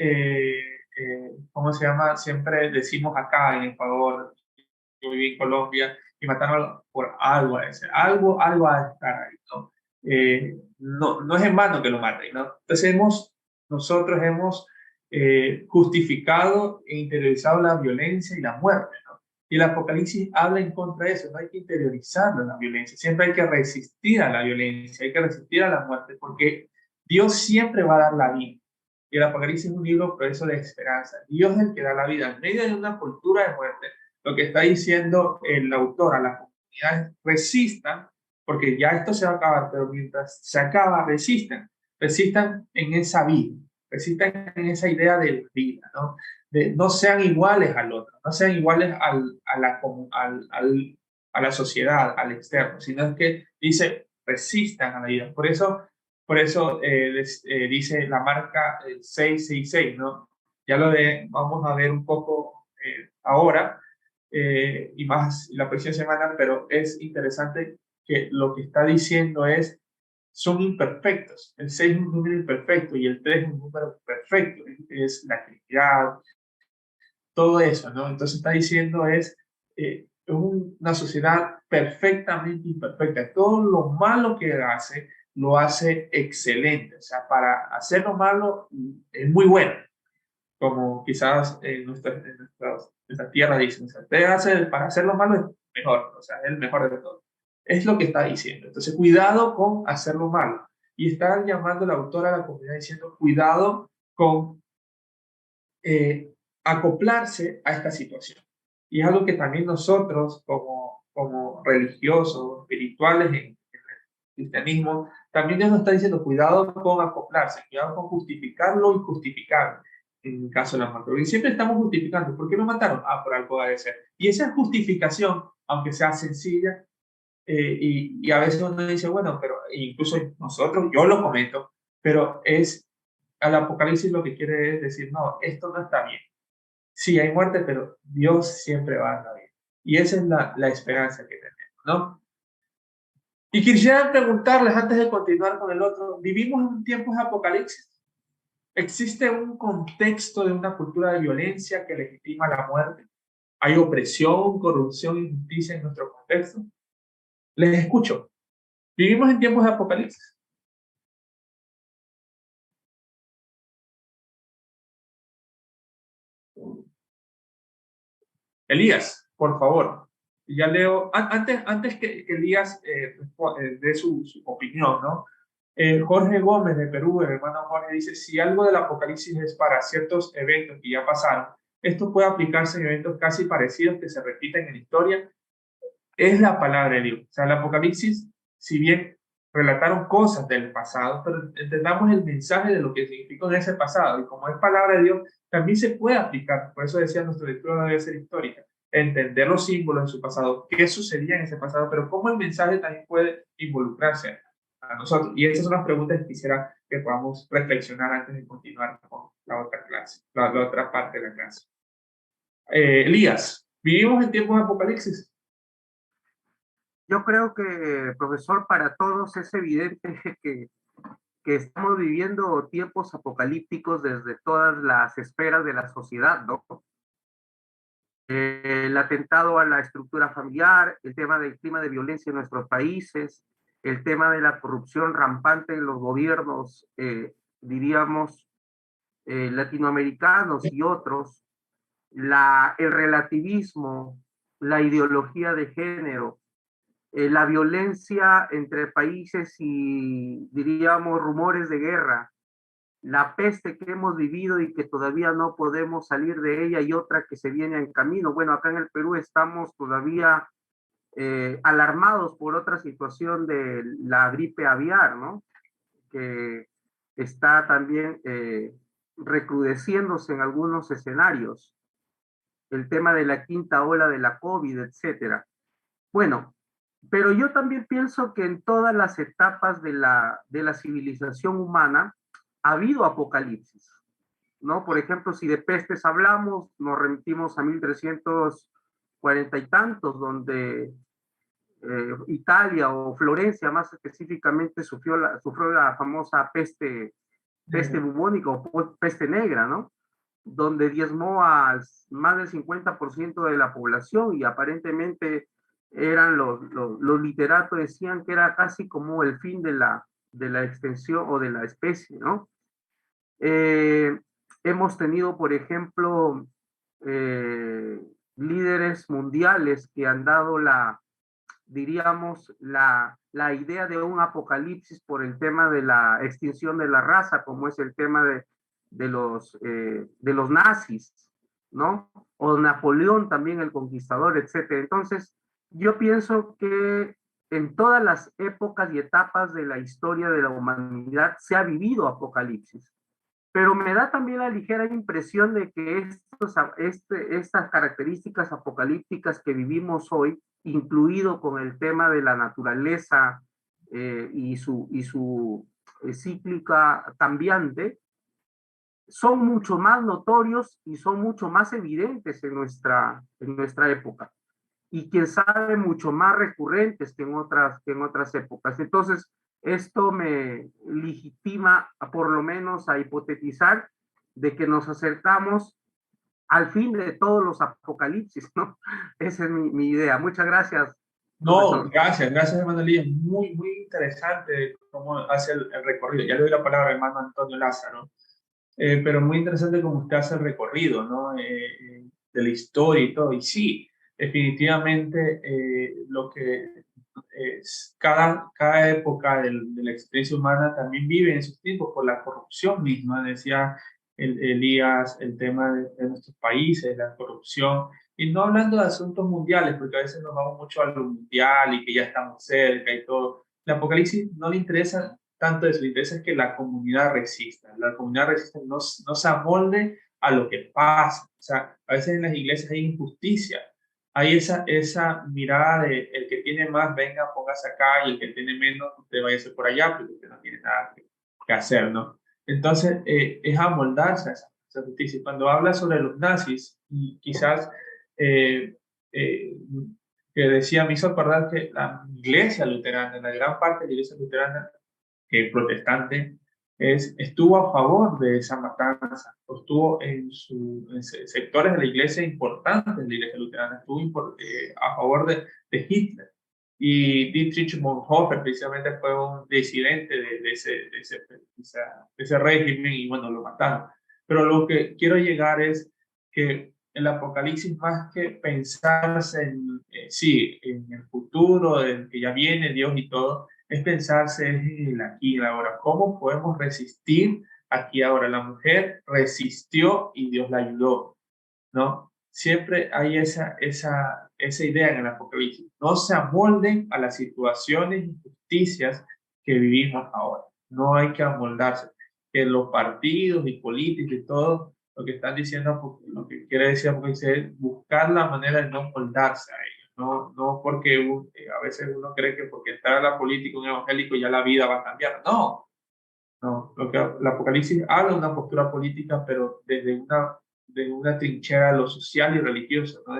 ¿cómo se llama? Siempre decimos acá en Ecuador, yo viví en Colombia, y mataron por algo ha de ser, algo ha de estar ahí, ¿no? No es en vano que lo maten, ¿no? Entonces nosotros hemos justificado e interiorizado la violencia y la muerte, ¿no? Y el Apocalipsis habla en contra de eso, no hay que interiorizar la violencia, siempre hay que resistir a la violencia, hay que resistir a la muerte, porque Dios siempre va a dar la vida. Y el Apocalipsis es un libro, por eso, de esperanza. Dios es el que da la vida. En medio de una cultura de muerte, lo que está diciendo el autor a las comunidades, resistan, porque ya esto se va a acabar, pero mientras se acaba, resistan en esa vida, resistan en esa idea de la vida, ¿no? De no sean iguales al otro, no sean iguales a la sociedad, al externo, sino es que dice, resistan a la vida. Por eso dice la marca 666, ¿no? Vamos a ver un poco ahora, y más la próxima semana, pero es interesante que lo que está diciendo son imperfectos. El 6 es un número imperfecto y el 3 es un número perfecto, es la actividad, todo eso, ¿no? Entonces está diciendo una sociedad perfectamente imperfecta. Todo lo malo que hace, lo hace excelente. O sea, para hacer lo malo es muy bueno, como quizás nuestra tierra dice. O sea, para hacer lo malo es mejor, o sea, es el mejor de todo. Es lo que está diciendo. Entonces, cuidado con hacer lo malo. Y está llamando la autora a la comunidad diciendo, cuidado con acoplarse a esta situación. Y es algo que también nosotros, como religiosos, espirituales en el cristianismo, también Dios nos está diciendo, cuidado con acoplarse, cuidado con justificarlo y justificar en el caso de la muerte. Porque siempre estamos justificando. ¿Por qué lo mataron? Ah, por algo debe ser. Y esa justificación, aunque sea sencilla, y a veces uno dice, bueno, pero incluso nosotros, yo lo comento, pero al Apocalipsis lo que quiere es decir, no, esto no está bien. Sí, hay muerte, pero Dios siempre va a dar la vida. Y esa es la esperanza que tenemos, ¿no? Y quisiera preguntarles, antes de continuar con el otro, ¿vivimos en tiempos de apocalipsis? ¿Existe un contexto de una cultura de violencia que legitima la muerte? ¿Hay opresión, corrupción, injusticia en nuestro contexto? Les escucho. ¿Vivimos en tiempos de apocalipsis? Elías, por favor. Ya leo, antes que Elías dé su opinión, ¿no? Jorge Gómez de Perú, el hermano Jorge, dice, si algo del apocalipsis es para ciertos eventos que ya pasaron, esto puede aplicarse en eventos casi parecidos que se repiten en la historia. Es la palabra de Dios. O sea, el apocalipsis, si bien relataron cosas del pasado, pero entendamos el mensaje de lo que significó en ese pasado. Y como es palabra de Dios, también se puede aplicar. Por eso decía, nuestra lectura debe ser histórica. Entender los símbolos en su pasado, qué sucedía en ese pasado, pero cómo el mensaje también puede involucrarse a nosotros. Y esas son las preguntas que quisiera que podamos reflexionar antes de continuar con la otra clase, la otra parte de la clase. Elías, ¿vivimos en tiempos de apocalipsis? Yo creo que, profesor, para todos es evidente que estamos viviendo tiempos apocalípticos desde todas las esferas de la sociedad, ¿no? El atentado a la estructura familiar, el tema del clima de violencia en nuestros países, el tema de la corrupción rampante en los gobiernos, diríamos, latinoamericanos y otros, el relativismo, la ideología de género, la violencia entre países y, diríamos, rumores de guerra, la peste que hemos vivido y que todavía no podemos salir de ella y otra que se viene en camino. Bueno, acá en el Perú estamos todavía alarmados por otra situación de la gripe aviar, ¿no? Que está también recrudeciéndose en algunos escenarios. El tema de la quinta ola de la COVID, etcétera. Bueno, pero yo también pienso que en todas las etapas de la civilización humana ha habido apocalipsis, ¿no? Por ejemplo, si de pestes hablamos, nos remitimos a 1340 y tantos, donde Italia o Florencia más específicamente sufrió la famosa peste bubónica o peste negra, ¿no? Donde diezmó a más del 50% de la población y aparentemente eran los literatos decían que era casi como el fin de la extensión o de la especie, ¿no? Hemos tenido, por ejemplo, líderes mundiales que han dado diríamos, la idea de un apocalipsis por el tema de la extinción de la raza, como es el tema de los nazis, ¿no? O Napoleón también, el conquistador, etcétera. Entonces, yo pienso que en todas las épocas y etapas de la historia de la humanidad se ha vivido apocalipsis. Pero me da también la ligera impresión de que estas características apocalípticas que vivimos hoy, incluido con el tema de la naturaleza y su cíclica cambiante, son mucho más notorios y son mucho más evidentes en nuestra época. Y quién sabe, mucho más recurrentes que en otras épocas. Entonces, esto me legitima por lo menos a hipotetizar de que nos acercamos al fin de todos los apocalipsis, ¿no? Esa es mi idea. Muchas gracias, No, profesor. gracias, hermano Elías. Muy, muy interesante cómo hace el recorrido. Ya le doy la palabra al hermano Antonio Lázaro. Pero muy interesante cómo usted hace el recorrido, ¿no? De la historia y todo. Y sí, definitivamente lo que es cada época de la existencia humana también vive en sus tiempos por la corrupción misma. Decía Elías, el tema de nuestros países, la corrupción. Y no hablando de asuntos mundiales, porque a veces nos vamos mucho a lo mundial y que ya estamos cerca y todo. El Apocalipsis no le interesa tanto eso, le interesa es que la comunidad resista. La comunidad resista no se amolde a lo que pasa. O sea, a veces en las iglesias hay injusticia. Hay esa mirada de el que tiene más, venga, póngase acá, y el que tiene menos, usted váyase por allá, porque usted no tiene nada que hacer, ¿no? Entonces, es amoldarse a esa justicia. Cuando habla sobre los nazis, y quizás eh, eh, que decía, me hizo acordar que la iglesia luterana, la gran parte de la iglesia luterana, que protestante, estuvo a favor de esa matanza, estuvo en sectores de la iglesia importantes de la iglesia luterana, estuvo a favor de Hitler. Y Dietrich Bonhoeffer precisamente fue un disidente de ese régimen y bueno, lo mataron. Pero lo que quiero llegar es que el Apocalipsis, más que pensarse sí, en el futuro, en que ya viene Dios y todo, es pensarse en el aquí y el ahora. ¿Cómo podemos resistir aquí y ahora? La mujer resistió y Dios la ayudó, ¿no? Siempre hay esa idea en el Apocalipsis. No se amolden a las situaciones y justicias que vivimos ahora. No hay que amoldarse. Que los partidos y políticos y todo lo que están diciendo, lo que quiere decir Apocalipsis es buscar la manera de no moldarse a ellos. No porque a veces uno cree que porque está en la política un evangélico ya la vida va a cambiar. No, el Apocalipsis habla de una postura política, pero de una trinchera de lo social y religioso, no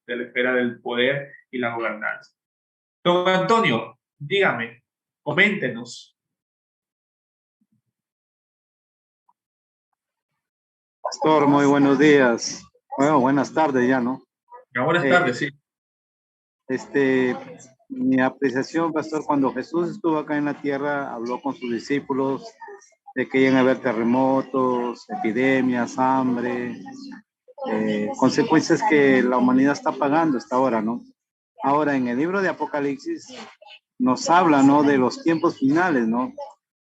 de la esfera del poder y la gobernanza. Don Antonio, dígame, coméntenos. Pastor, muy buenos días. Bueno, buenas tardes ya, ¿no? Ya, buenas tardes, sí. Mi apreciación, pastor, cuando Jesús estuvo acá en la tierra, habló con sus discípulos de que iban a haber terremotos, epidemias, hambre, consecuencias que la humanidad está pagando hasta ahora, ¿no? Ahora, en el libro de Apocalipsis nos habla, ¿no?, de los tiempos finales, ¿no?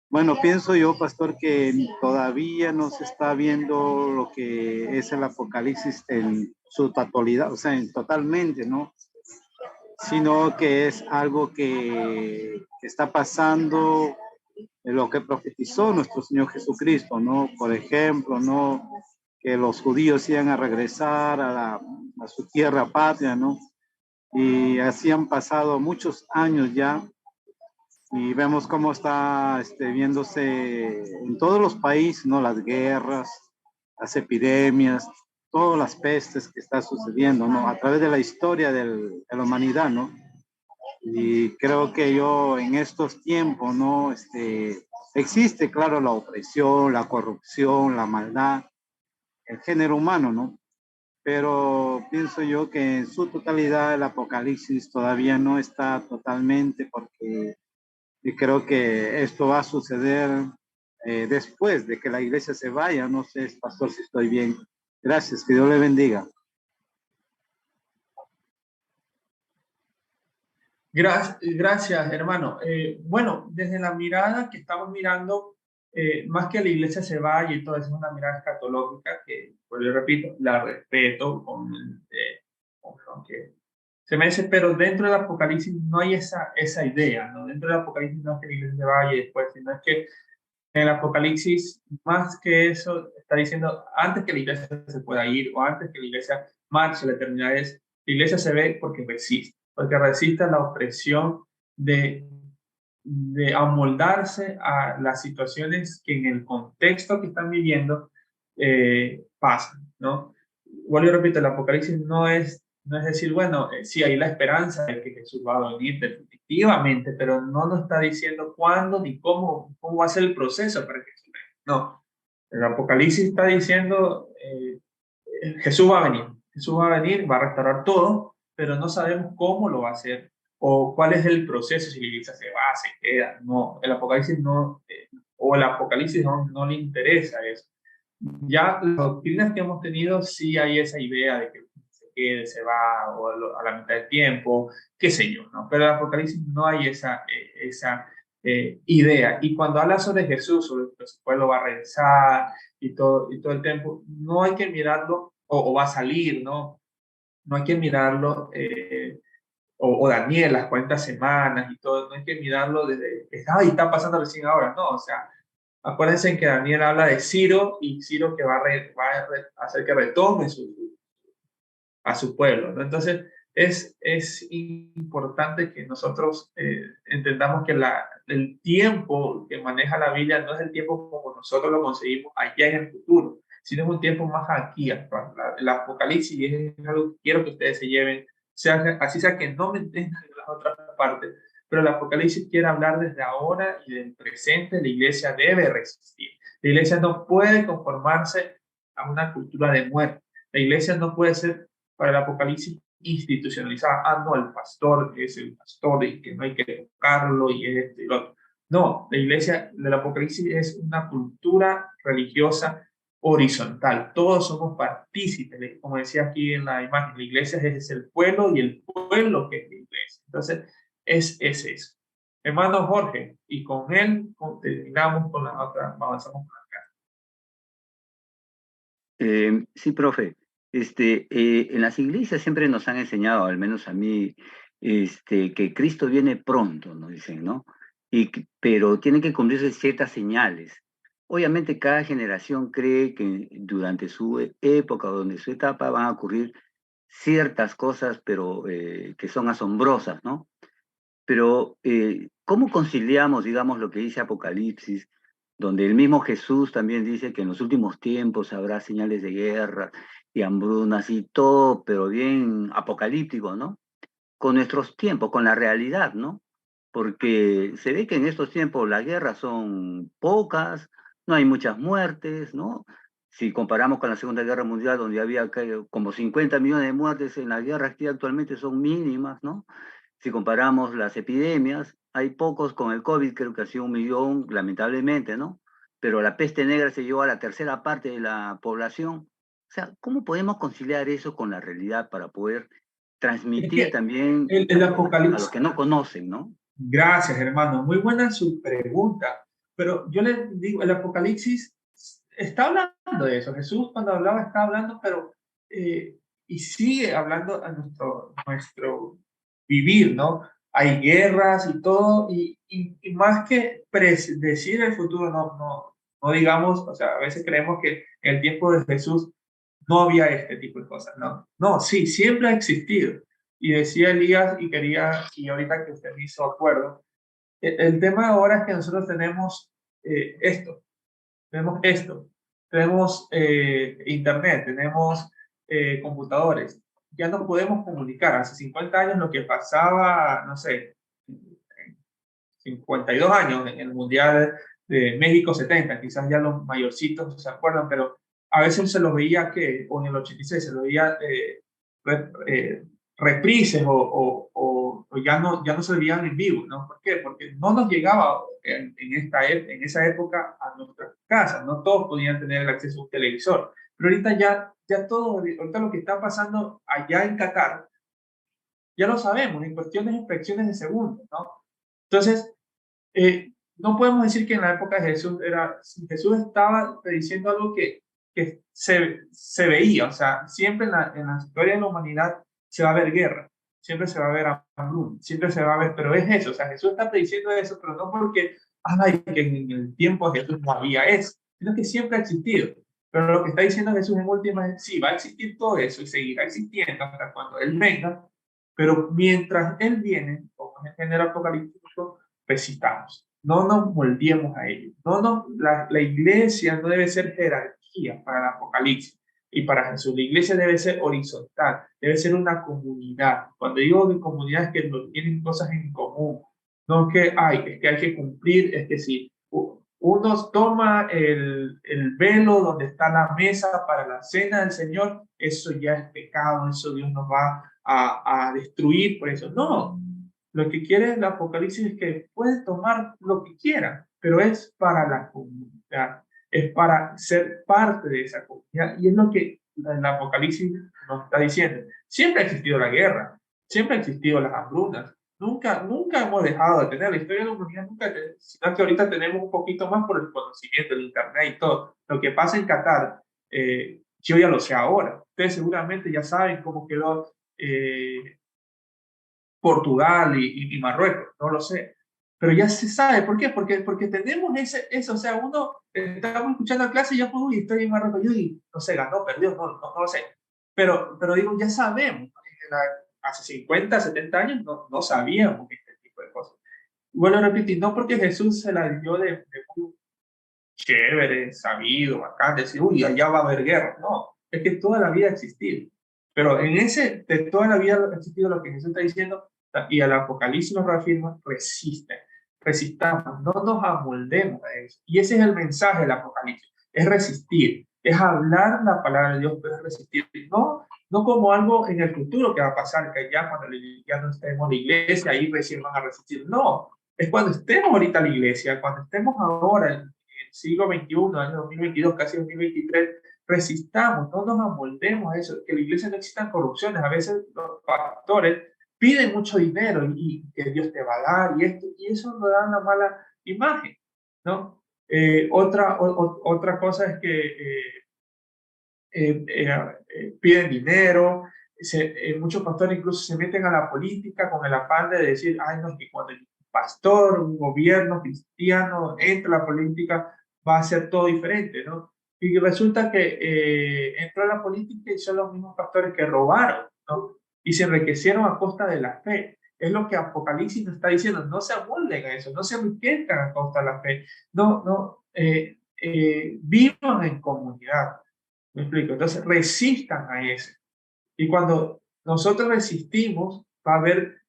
Bueno, pienso yo, pastor, que todavía no se está viendo lo que es el Apocalipsis en su totalidad, o sea, totalmente, ¿no? Sino que es algo que está pasando lo que profetizó nuestro Señor Jesucristo, ¿no? Por ejemplo, ¿no? Que los judíos iban a regresar a su tierra patria, ¿no? Y así han pasado muchos años ya, y vemos cómo está viéndose en todos los países, ¿no? Las guerras, las epidemias, todas las pestes que está sucediendo, ¿no? A través de la historia de la humanidad, ¿no? Y creo que yo en estos tiempos, ¿no? Existe, claro, la opresión, la corrupción, la maldad, el género humano, ¿no? Pero pienso yo que en su totalidad el Apocalipsis todavía no está totalmente, porque y creo que esto va a suceder después de que la iglesia se vaya. No sé, pastor, si estoy bien. Gracias, que Dios le bendiga. Gracias, hermano. Bueno, desde la mirada que estamos mirando, más que la iglesia se vaya y todo eso, es una mirada escatológica que, pues yo repito, la respeto, aunque se me dice, pero dentro del Apocalipsis no hay esa idea, ¿no? Dentro del Apocalipsis no es que la iglesia se vaya y después, sino es que en el Apocalipsis, más que eso, está diciendo, antes que la iglesia se pueda ir o antes que la iglesia marche a la eternidad, la iglesia se ve porque resiste a la opresión de amoldarse a las situaciones que en el contexto que están viviendo pasan, ¿no? Igual yo repito, el Apocalipsis no es decir, bueno, sí hay la esperanza de que Jesús va a venir definitivamente, pero no nos está diciendo cuándo ni cómo va a ser el proceso para que Jesús venga. No, el Apocalipsis está diciendo, Jesús va a venir, Jesús va a venir, va a restaurar todo, pero no sabemos cómo lo va a hacer o cuál es el proceso, si la iglesia se va, se queda. No, el Apocalipsis no, o el Apocalipsis no le interesa eso. Ya las doctrinas que hemos tenido, sí hay esa idea de que se quede, se va, o a la mitad del tiempo, qué sé yo, ¿no? Pero en el Apocalipsis no hay esa idea. Y cuando habla sobre Jesús, sobre que su pueblo va a regresar y todo el tiempo, no hay que mirarlo, o va a salir, ¿no? No hay que mirarlo, o Daniel, las 40 semanas y todo, no hay que mirarlo desde, está pasando recién ahora, no, o sea, acuérdense que Daniel habla de Ciro y Ciro que va a hacer que retome a su pueblo, ¿no? Entonces, es importante que nosotros entendamos que el tiempo que maneja la Biblia no es el tiempo como nosotros lo conseguimos allá en el futuro, sino es un tiempo más aquí, actual. El Apocalipsis es algo que quiero que ustedes se lleven, así sea que no me entiendan en las otras partes, pero el Apocalipsis quiere hablar desde ahora y del presente. La iglesia debe resistir. La iglesia no puede conformarse a una cultura de muerte. La iglesia no puede ser para el Apocalipsis institucionalizada. No, el pastor es el pastor y que no hay que tocarlo y esto y lo otro. No, la iglesia del Apocalipsis es una cultura religiosa horizontal. Todos somos partícipes, como decía aquí en la imagen. La iglesia es el pueblo y el pueblo que es la iglesia. Entonces, es eso. Hermano Jorge, y con él terminamos con la otra, avanzamos con la Sí, profe. En las iglesias siempre nos han enseñado, al menos a mí, que Cristo viene pronto, nos dicen, ¿no? Pero tienen que cumplirse ciertas señales. Obviamente cada generación cree que durante su época o durante su etapa van a ocurrir ciertas cosas, pero que son asombrosas, ¿no? Pero, ¿cómo conciliamos, digamos, lo que dice Apocalipsis, donde el mismo Jesús también dice que en los últimos tiempos habrá señales de guerra y hambrunas y todo, pero bien apocalíptico, ¿no? Con nuestros tiempos, con la realidad, ¿no? Porque se ve que en estos tiempos las guerras son pocas, no hay muchas muertes, ¿no? Si comparamos con la Segunda Guerra Mundial, donde había como 50 millones de muertes, en la guerra que actualmente son mínimas, ¿no? Si comparamos las epidemias, hay pocos con el COVID, creo que ha sido 1 millón, lamentablemente, ¿no? Pero la peste negra se llevó a la tercera parte de la población. O sea, ¿cómo podemos conciliar eso con la realidad para poder Es transmitir que también el a los Apocalipsis. que no conocen, ¿no? Gracias, hermano. Muy buena su pregunta. Pero yo les digo, el Apocalipsis está hablando de eso. Jesús cuando hablaba está hablando, pero y sigue hablando a nuestro vivir, ¿no? hay guerras y todo, y más que decir el futuro, no digamos, o sea, a veces creemos que en el tiempo de Jesús no había este tipo de cosas, ¿no? No, sí, siempre ha existido. Y decía Elías, y ahorita que usted me hizo acuerdo, el tema ahora es que nosotros tenemos tenemos internet, tenemos computadores, ya no podemos comunicar. Hace 50 años lo que pasaba, no sé, 52 años en el Mundial de México 70, quizás ya los mayorcitos se acuerdan, pero a veces se lo veía o en el 86 se lo veía reprises o ya no se veían en vivo, ¿no? ¿Por qué? Porque no nos llegaba en esa época a nuestras casas, no todos podían tener el acceso a un televisor, pero ahorita ahorita lo que está pasando allá en Qatar, ya lo sabemos, en cuestiones de fracciones de segundos, ¿no? Entonces, no podemos decir que en la época de Jesús Jesús estaba diciendo algo que se veía, o sea, siempre en la historia de la humanidad se va a ver guerra, siempre se va a ver hambruna, siempre se va a ver, pero es eso, o sea, Jesús está prediciendo eso, pero no porque, que en el tiempo de Jesús no había eso, sino que siempre ha existido. Pero lo que está diciendo Jesús en última es, sí, va a existir todo eso y seguirá existiendo hasta cuando Él venga, pero mientras Él viene, como en el género apocalíptico, resistamos. No nos moldeemos a ello. La iglesia no debe ser jerarquía para el Apocalipsis y para Jesús. La iglesia debe ser horizontal, debe ser una comunidad. Cuando digo de comunidad es que no tienen cosas en común. No es que hay que cumplir, es que si uno toma el velo donde está la mesa para la cena del Señor, eso ya es pecado, eso Dios nos va a destruir por eso. No, lo que quiere el Apocalipsis es que puede tomar lo que quiera, pero es para la comunidad, es para ser parte de esa comunidad. Y es lo que el Apocalipsis nos está diciendo. Siempre ha existido la guerra, siempre ha existido las hambrunas. Nunca hemos dejado de tener la historia de la humanidad, sino que ahorita tenemos un poquito más por el conocimiento, el internet y todo. Lo que pasa en Qatar, yo ya lo sé ahora. Ustedes seguramente ya saben cómo quedó Portugal y Marruecos, no lo sé. Pero ya se sabe, ¿por qué? Porque tenemos eso, o sea, uno estamos escuchando la clase y yo puedo y estoy en Marruecos, no sé, ganó, perdió, no lo sé. Pero digo, ya sabemos, hace 50, 70 años no sabíamos este tipo de cosas. Bueno, repito, no porque Jesús se la dio de muy chévere, sabido, bacán, decir, uy, allá va a haber guerra, no, es que toda la vida ha existido. Pero de toda la vida ha existido lo que Jesús está diciendo, y el Apocalipsis nos reafirma, resistamos, no nos amoldemos a eso. Y ese es el mensaje del Apocalipsis, es resistir, es hablar la palabra de Dios, pero es resistir, no como algo en el futuro que va a pasar, que ya cuando ya no estemos en la iglesia, ahí recién van a resistir, no, es cuando estemos ahorita en la iglesia, cuando estemos ahora en el siglo XXI, año 2022, casi 2023, resistamos, no nos amoldemos a eso, que en la iglesia no existan corrupciones, a veces los pastores piden mucho dinero y que Dios te va a dar y eso nos da una mala imagen, ¿no? Otra cosa es que piden dinero, muchos pastores incluso se meten a la política con el afán de decir, no, es que cuando el pastor, un gobierno cristiano entra a la política va a ser todo diferente, ¿no? Y resulta que entró a la política y son los mismos pastores que robaron, ¿no? Y se enriquecieron a costa de la fe. Es lo que Apocalipsis nos está diciendo, no se amolden a eso, no se enriquezcan a costa de la fe, vivan en comunidad. ¿Me explico? Entonces resistan a eso. Y cuando nosotros resistimos, va a haber,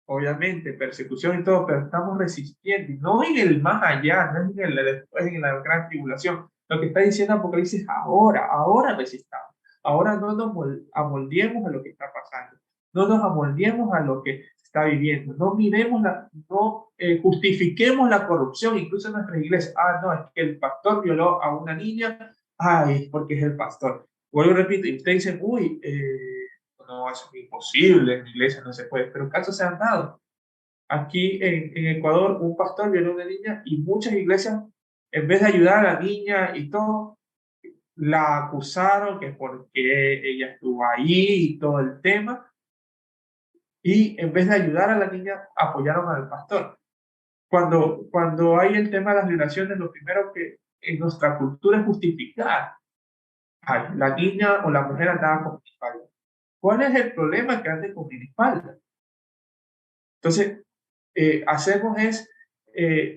obviamente, persecución y todo, pero estamos resistiendo. Y no en el más allá, no en el después, en la gran tribulación. Lo que está diciendo Apocalipsis, ahora resistamos. Ahora no nos amoldiemos a lo que está pasando. No nos amoldiemos a lo que está viviendo. No miremos, justifiquemos la corrupción, incluso en nuestras iglesias. No, es que el pastor violó a una niña. Es porque es el pastor. Vuelvo y repito, y ustedes dicen, no, eso es imposible, en la iglesia no se puede, pero casos se han dado. Aquí en Ecuador, un pastor violó a una niña y muchas iglesias, en vez de ayudar a la niña y todo, la acusaron que porque ella estuvo ahí y todo el tema. y en vez de ayudar a la niña, apoyaron al pastor. Cuando hay el tema de las violaciones, lo primero que en nuestra cultura es justificar. Ay, la niña o la mujer andaba con minifalda. ¿Cuál es el problema que ande con minifalda? Entonces, hacemos es,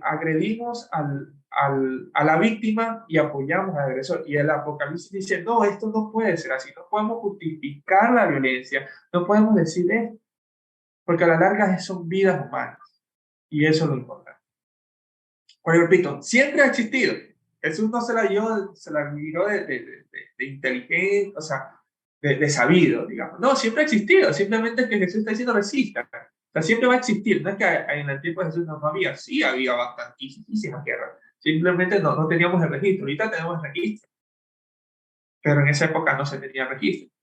agredimos a la víctima y apoyamos al agresor. Y el Apocalipsis dice, no, esto no puede ser así, no podemos justificar la violencia, no podemos decir esto, porque a la larga son vidas humanas. Y eso es lo importante. Bueno, repito, siempre ha existido. Jesús no se la dio, se la miró de inteligente, o sea, de sabido, digamos. No, siempre ha existido. Simplemente que Jesús está diciendo resista. O sea, siempre va a existir. No es que en el tiempo de Jesús no había. Sí, había bastantísimas guerras. Simplemente no teníamos el registro. Ahorita tenemos el registro. Pero en esa época no se tenía registro.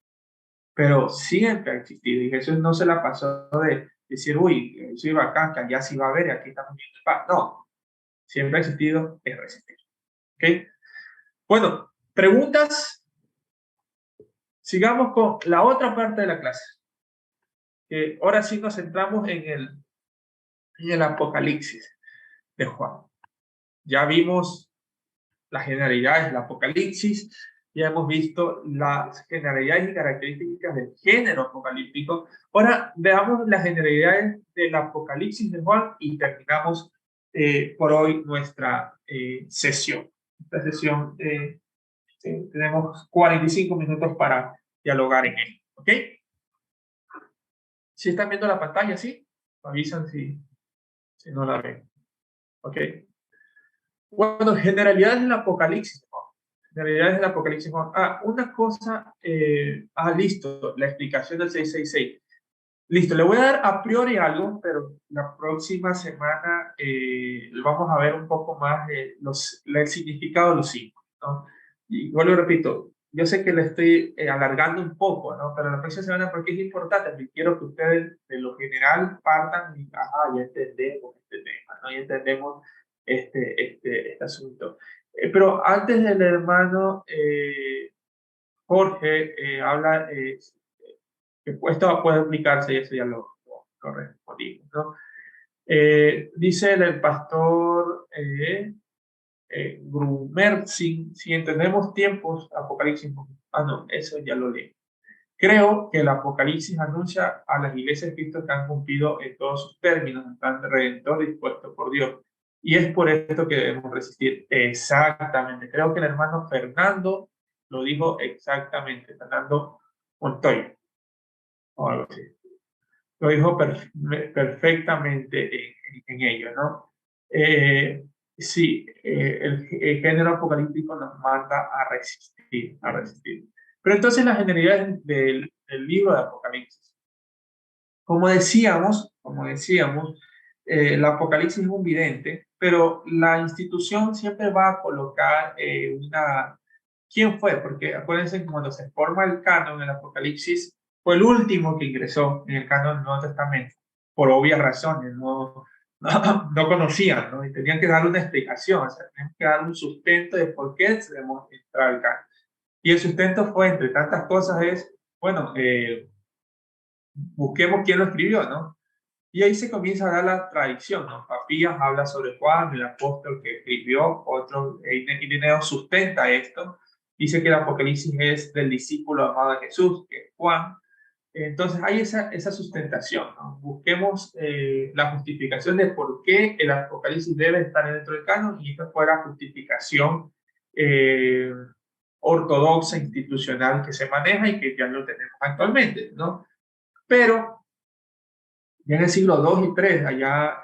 Pero siempre ha existido. Y Jesús no se la pasó de decir, uy, soy bacán, que allá sí va a haber y aquí estamos viendo el paz. No. Siempre ha existido, es resistir. ¿Ok? Bueno, preguntas. Sigamos con la otra parte de la clase. Ahora sí nos centramos en el Apocalipsis de Juan. Ya vimos las generalidades del Apocalipsis, ya hemos visto las generalidades y características del género apocalíptico. Ahora veamos las generalidades del Apocalipsis de Juan y terminamos por hoy nuestra sesión. Esta sesión tenemos 45 minutos para dialogar en él. ¿Ok? ¿Sí están viendo la pantalla? ¿Sí? Avisan si no la ven. ¿Ok? Bueno, generalidades del Apocalipsis. Generalidades del Apocalipsis. Una cosa. Listo. La explicación del 666. Listo. Le voy a dar a priori algo, pero la próxima semana vamos a ver un poco más el significado de los símbolos, ¿no? Y vuelvo y repito, yo sé que le estoy alargando un poco, ¿no? Pero la próxima semana, porque es importante, porque quiero que ustedes de lo general partan y, ya entendemos este tema, ¿no? Ya entendemos este asunto. Pero antes del hermano Jorge habla, que esto puede aplicarse y eso ya lo respondimos, ¿no? Dice el pastor Grumer, si entendemos tiempos, Apocalipsis, no, eso ya lo leí. Creo que el Apocalipsis anuncia a las iglesias de Cristo que han cumplido en todos sus términos, el plan de redentor dispuesto por Dios. Y es por esto que debemos resistir. Exactamente. Creo que el hermano Fernando lo dijo exactamente. Fernando Montoya, o algo así. Lo dijo perfectamente en ello, ¿no? Sí, el género apocalíptico nos manda a resistir, a resistir. Pero entonces las generalidades del libro de Apocalipsis. Como decíamos, el Apocalipsis es un vidente, pero la institución siempre va a colocar ¿Quién fue? Porque acuérdense que cuando se forma el canon, el Apocalipsis fue el último que ingresó en el canon del Nuevo Testamento, por obvias razones, no conocían, ¿no? Y tenían que dar una explicación, o sea, tenían que dar un sustento de por qué debemos entrar al canon. Y el sustento fue, entre tantas cosas, bueno, busquemos quién lo escribió, ¿no? Y ahí se comienza a dar la tradición, ¿no? Papías habla sobre Juan, el apóstol que escribió, otro, Ireneo sustenta esto, dice que el Apocalipsis es del discípulo amado de Jesús, que es Juan. Entonces hay esa sustentación, ¿no? Busquemos la justificación de por qué el Apocalipsis debe estar dentro del canon, y esta fue la justificación ortodoxa, institucional que se maneja y que ya lo tenemos actualmente, ¿no? Pero ya en el siglo II y III, allá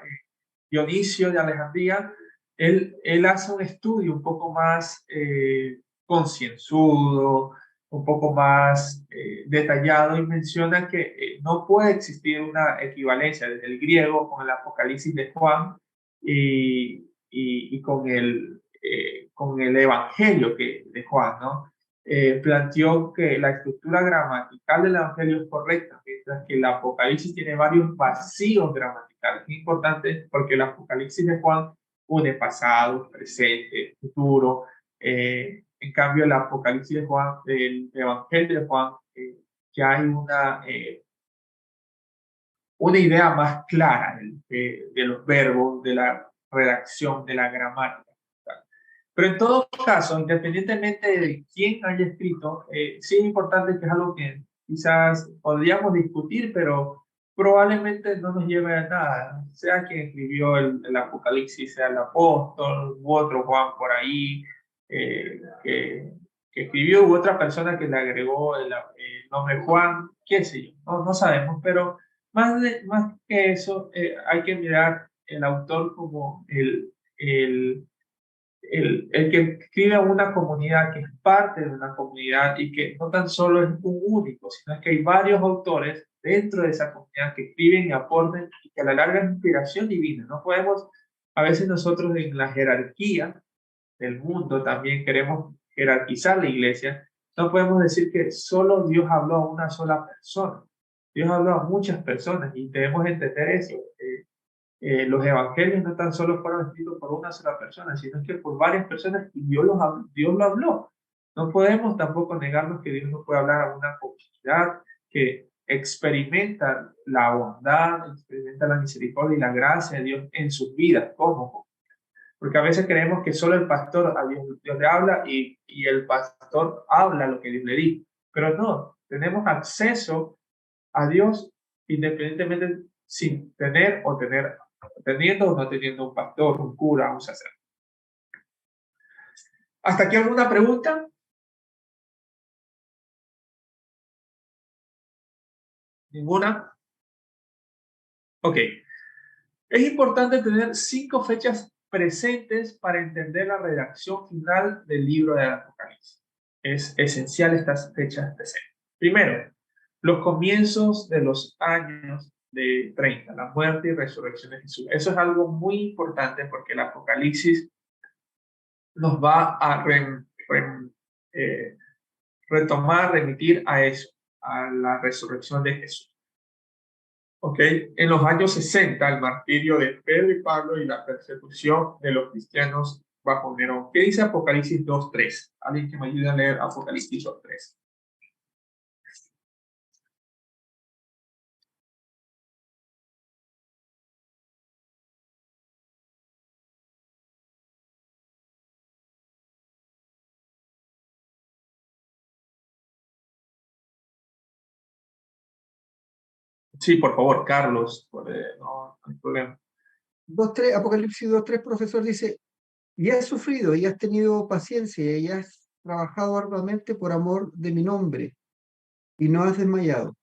Dionisio de Alejandría, él hace un estudio un poco más concienzudo, un poco más detallado, y menciona que no puede existir una equivalencia desde el griego con el Apocalipsis de Juan y con el Evangelio de Juan, ¿no? Planteó que la estructura gramatical del Evangelio es correcta, mientras que el Apocalipsis tiene varios vacíos gramaticales. Es importante porque el Apocalipsis de Juan une pasado, presente, futuro. En cambio, el Apocalipsis de Juan, el Evangelio de Juan, que hay una idea más clara de los verbos, de la redacción, de la gramática. Pero en todo caso, independientemente de quién haya escrito, sí es importante, que es algo que quizás podríamos discutir, pero probablemente no nos lleve a nada. Sea quien escribió el Apocalipsis, sea el apóstol, u otro Juan por ahí, que escribió, u otra persona que le agregó el nombre Juan, qué sé yo, no sabemos, pero más que eso, hay que mirar el autor como el que escribe a una comunidad, que es parte de una comunidad, y que no tan solo es un único, sino que hay varios autores dentro de esa comunidad que escriben y aportan, y que a la larga es inspiración divina. No podemos, a veces nosotros en la jerarquía del mundo también queremos jerarquizar la iglesia. No podemos decir que solo Dios habló a una sola persona. Dios habló a muchas personas, y debemos entender eso. Los evangelios no tan solo fueron escritos por una sola persona, sino que por varias personas, y Dios lo habló. No podemos tampoco negarnos que Dios no puede hablar a una comunidad que experimenta la bondad, experimenta la misericordia y la gracia de Dios en sus vidas. ¿Cómo? Porque a veces creemos que solo el pastor a Dios le habla, y el pastor habla lo que Dios le dice. Pero no, tenemos acceso a Dios independientemente, sin tener o teniendo o no teniendo un pastor, un cura, un sacerdote. ¿Hasta aquí alguna pregunta? ¿Ninguna? Ok. Es importante tener 5 fechas presentes para entender la redacción final del libro de Apocalipsis. Es esencial estas fechas presentes. Primero, los comienzos de los años de 30, la muerte y resurrección de Jesús. Eso es algo muy importante, porque el Apocalipsis nos va a retomar, remitir a eso, a la resurrección de Jesús. ¿Ok? En los años 60, el martirio de Pedro y Pablo y la persecución de los cristianos bajo Nerón. ¿Qué dice Apocalipsis 2:3? Alguien que me ayude a leer Apocalipsis 2:3. Sí, por favor, Carlos, no hay problema. 2:3, Apocalipsis 2:3, profesor, dice: y has sufrido, y has tenido paciencia, y has trabajado arduamente por amor de mi nombre, y no has desmayado.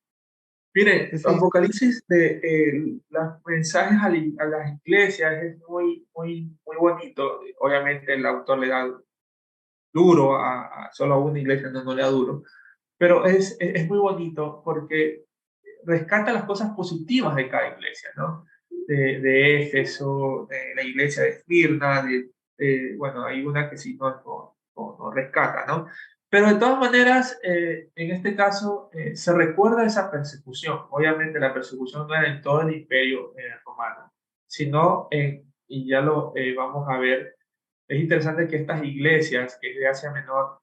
Mire, Ese dice, Apocalipsis de los mensajes a las iglesias es muy bonito. Obviamente el autor le da duro solo a una iglesia, no le da duro, pero es muy bonito porque rescata las cosas positivas de cada iglesia, ¿no? De Éfeso, de la iglesia de Esmirna, bueno, hay una que sí no rescata, ¿no? Pero de todas maneras, en este caso, se recuerda esa persecución. Obviamente la persecución no era en todo el imperio romano, sino y ya lo vamos a ver, es interesante que estas iglesias, que es de Asia Menor,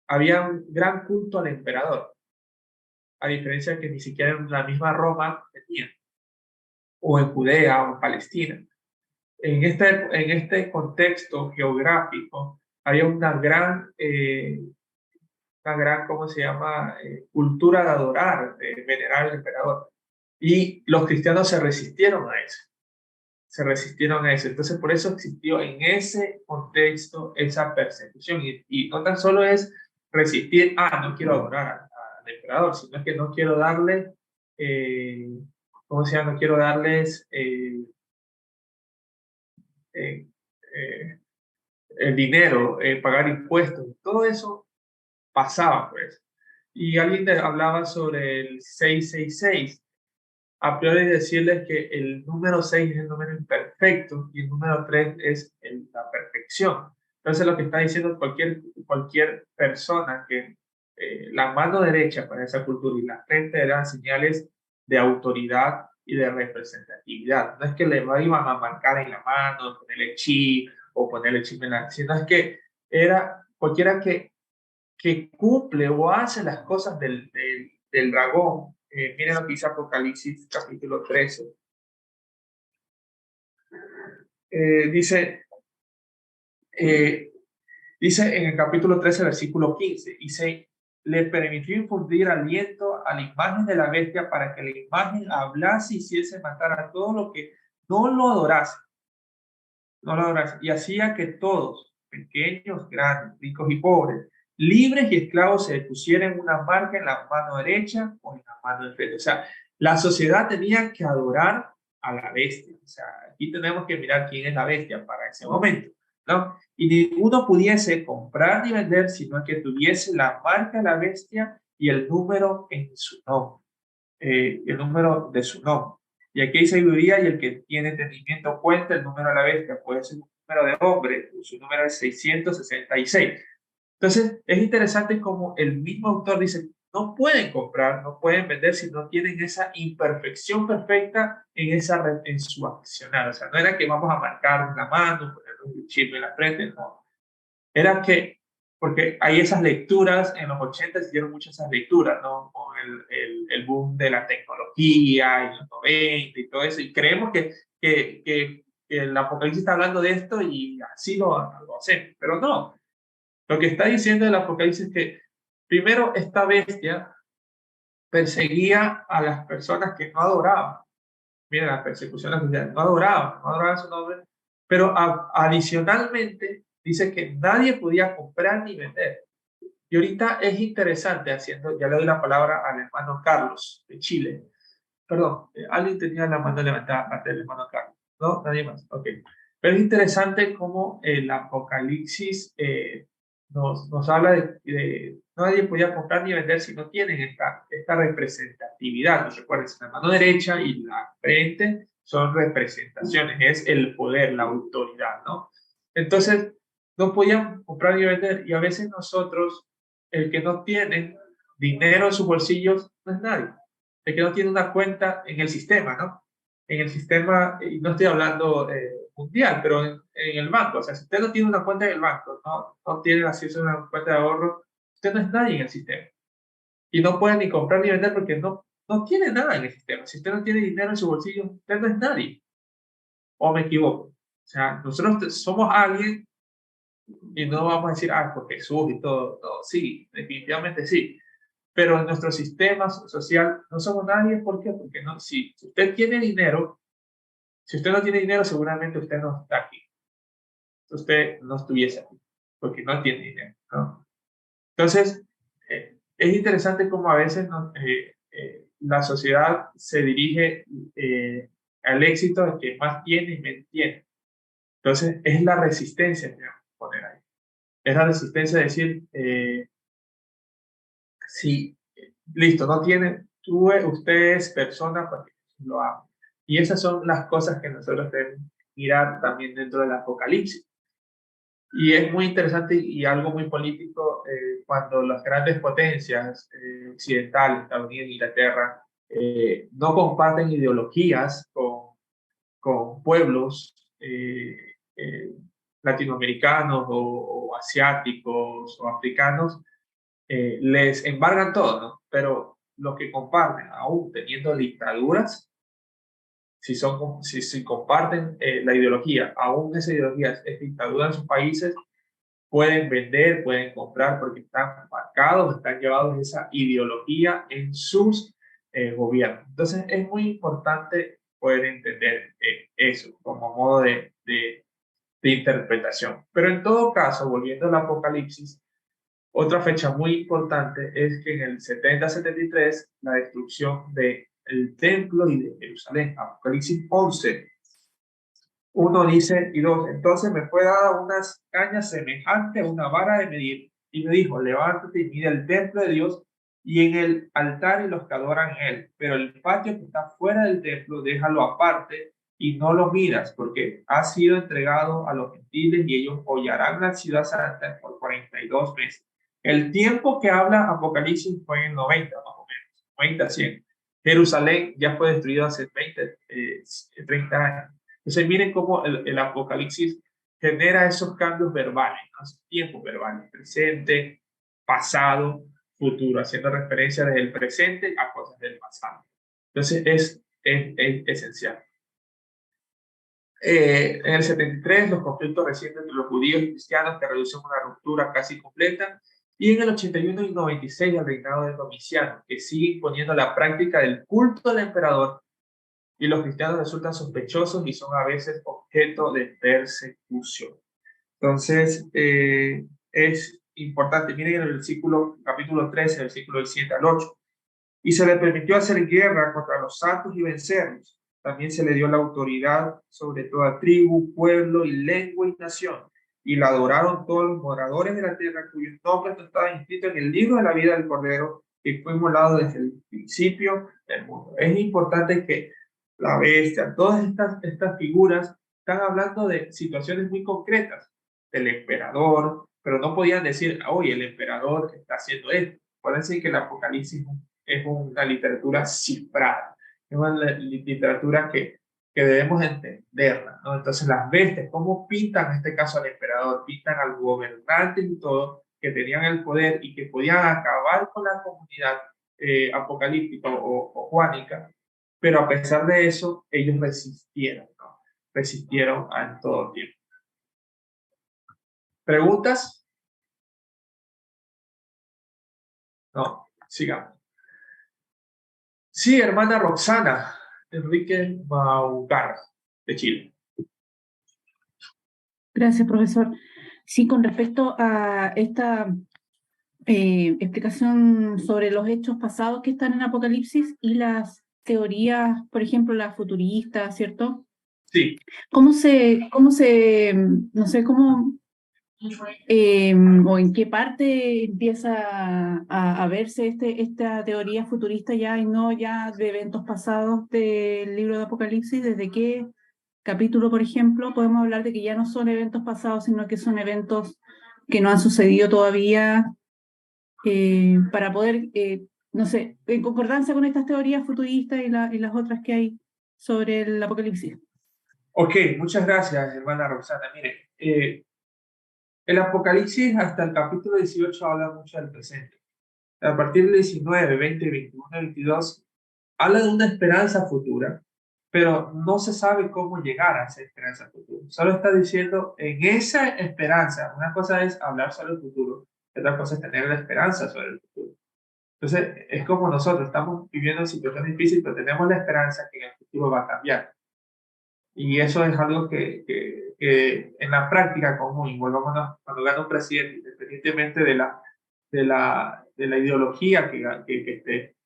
había un gran culto al emperador, a diferencia que ni siquiera en la misma Roma tenían, o en Judea o en Palestina. En este contexto geográfico había una gran, ¿cómo se llama?, cultura de adorar, de venerar al emperador. Y los cristianos se resistieron a eso. Entonces, por eso existió en ese contexto esa persecución. Y no tan solo es resistir, no quiero adorar al emperador, sino que no quiero darle, ¿cómo se llama? No quiero darles el dinero, pagar impuestos. Todo eso pasaba, pues. Y alguien hablaba sobre el 666. A priori decirles que el número 6 es el número imperfecto y el número 3 es la perfección. Entonces lo que está diciendo cualquier persona que la mano derecha para esa cultura y la frente eran señales de autoridad y de representatividad. No es que le iban a marcar en la mano, ponerle chi o ponerle chimena, sino es que era cualquiera que cumple o hace las cosas del dragón, Miren lo que dice Apocalipsis capítulo 13. Dice en el capítulo 13, versículo 15, dice, le permitió infundir aliento a la imagen de la bestia para que la imagen hablase y hiciese matar a todo lo que no lo adorase. No lo adorase. Y hacía que todos, pequeños, grandes, ricos y pobres, libres y esclavos, se pusieran una marca en la mano derecha o en la mano izquierda. O sea, la sociedad tenía que adorar a la bestia. O sea, aquí tenemos que mirar quién es la bestia para ese momento, ¿no? Y ninguno pudiese comprar ni vender, sino que tuviese la marca de la bestia y el número en su nombre, el número de su nombre. Y aquí hay sabiduría, y el que tiene entendimiento cuenta el número de la bestia, puede ser un número de hombre, su número es 666. Entonces, es interesante como el mismo autor dice, no pueden comprar, no pueden vender si no tienen esa imperfección perfecta en su accionar. O sea, no era que vamos a marcar en la mano, poner un chip en la frente, no. Era que, porque hay esas lecturas, en los 80 se dieron muchas esas lecturas, ¿no? Con el boom de la tecnología, en los 90 y todo eso, y creemos que el Apocalipsis está hablando de esto y así lo hacemos, pero no. Lo que está diciendo el Apocalipsis es que primero esta bestia perseguía a las personas que no adoraban. Miren, las persecuciones no adoraban su nombre, pero adicionalmente dice que nadie podía comprar ni vender. Y ahorita es interesante ya le doy la palabra al hermano Carlos de Chile. Perdón, alguien tenía la mano levantada antes del hermano Carlos, ¿no? Nadie más, ok. Pero es interesante cómo el Apocalipsis nos habla de nadie podía comprar ni vender si no tienen esta representatividad. ¿No? Recuerden, la mano derecha y la frente son representaciones, es el poder, la autoridad, ¿no? Entonces, no podían comprar ni vender, y a veces nosotros, el que no tiene dinero en sus bolsillos, no es nadie. El que no tiene una cuenta en el sistema, ¿no? En el sistema, y no estoy hablando mundial, pero en el banco. O sea, si usted no tiene una cuenta en el banco, no tiene acceso a una cuenta de ahorro, usted no es nadie en el sistema. Y no puede ni comprar ni vender porque no tiene nada en el sistema. Si usted no tiene dinero en su bolsillo, usted no es nadie. ¿O me equivoco? O sea, nosotros somos alguien y no vamos a decir, por Jesús y todo. No, sí, definitivamente sí. Pero en nuestro sistema social no somos nadie. ¿Por qué? Porque no, si usted tiene dinero, si usted no tiene dinero, seguramente usted no está aquí. Usted no estuviese aquí, porque no tiene dinero, ¿no? Entonces, es interesante cómo a veces la sociedad se dirige al éxito de que más tiene y menos tiene. Entonces, es la resistencia que vamos a poner ahí. Es la resistencia de decir, si, listo, no tiene, usted es persona porque lo ama. Y esas son las cosas que nosotros debemos mirar también dentro del Apocalipsis. Y es muy interesante y algo muy político cuando las grandes potencias occidentales, Estados Unidos e Inglaterra, no comparten ideologías con pueblos latinoamericanos o asiáticos o africanos, les embargan todo, ¿no? Pero lo que comparten, aún teniendo dictaduras, si comparten la ideología, aún esa ideología es dictadura en sus países, pueden vender, pueden comprar porque están marcados, están llevados esa ideología en sus gobiernos. Entonces es muy importante poder entender eso como modo de interpretación. Pero en todo caso, volviendo al Apocalipsis, otra fecha muy importante es que en el 70-73, la destrucción del templo y de Jerusalén, Apocalipsis 11, 1 dice y 2, entonces me fue dada unas cañas semejante a una vara de medir, y me dijo, levántate y mira el templo de Dios y en el altar y los que adoran en él, pero el patio que está fuera del templo, déjalo aparte y no lo miras, porque ha sido entregado a los gentiles y ellos hollarán la ciudad santa por 42 meses. El tiempo que habla Apocalipsis fue en el 90, más o menos, 90, 100. Jerusalén ya fue destruido hace 30 años. Entonces miren cómo el Apocalipsis genera esos cambios verbales, ¿no? Esos tiempos verbales, presente, pasado, futuro, haciendo referencia desde el presente a cosas del pasado. Entonces es esencial. En el 73, los conflictos recientes entre los judíos y cristianos que reducen una ruptura casi completa, y en el 81 y 96 el reinado de Domiciano, que sigue imponiendo la práctica del culto al emperador, y los cristianos resultan sospechosos y son a veces objeto de persecución. Entonces, es importante, miren el versículo, capítulo 13, versículo del 7 al 8. Y se le permitió hacer guerra contra los santos y vencerlos. También se le dio la autoridad sobre toda tribu, pueblo y lengua y nación. Y la adoraron todos los moradores de la tierra, cuyos nombres no estaban inscritos en el libro de la vida del Cordero, que fue inmolado desde el principio del mundo. Es importante que la bestia, todas estas figuras están hablando de situaciones muy concretas, del emperador, pero no podían decir, oye, el emperador está haciendo esto. Acuérdense que el Apocalipsis es una literatura cifrada, es una literatura que debemos entenderla, ¿no? Entonces las bestias, ¿cómo pintan en este caso al emperador? Pintan al gobernante y todo, que tenían el poder y que podían acabar con la comunidad apocalíptica o juánica, pero a pesar de eso, ellos resistieron, ¿no? Resistieron en todo tiempo. ¿Preguntas? No, sigamos. Sí, hermana Roxana, Enrique Maugar, de Chile. Gracias, profesor. Sí, con respecto a esta explicación sobre los hechos pasados que están en Apocalipsis y las teorías, por ejemplo, las futuristas, ¿cierto? Sí. No sé, o en qué parte empieza a verse esta teoría futurista ya y no ya de eventos pasados del libro de Apocalipsis? ¿Desde qué capítulo, por ejemplo, podemos hablar de que ya no son eventos pasados, sino que son eventos que no han sucedido todavía, para poder, no sé, en concordancia con estas teorías futuristas y las otras que hay sobre el Apocalipsis? Ok, muchas gracias, hermana Roxana. Mire, el Apocalipsis hasta el capítulo 18 habla mucho del presente. A partir del 19, 20, 21, 22, habla de una esperanza futura, pero no se sabe cómo llegar a esa esperanza futura. Solo está diciendo, en esa esperanza, una cosa es hablar sobre el futuro, y otra cosa es tener la esperanza sobre el futuro. Entonces, es como nosotros, estamos viviendo situaciones difíciles, pero tenemos la esperanza que en el futuro va a cambiar. Y eso es algo que en la práctica común, volvámonos, cuando gana un presidente, independientemente de la ideología que esté,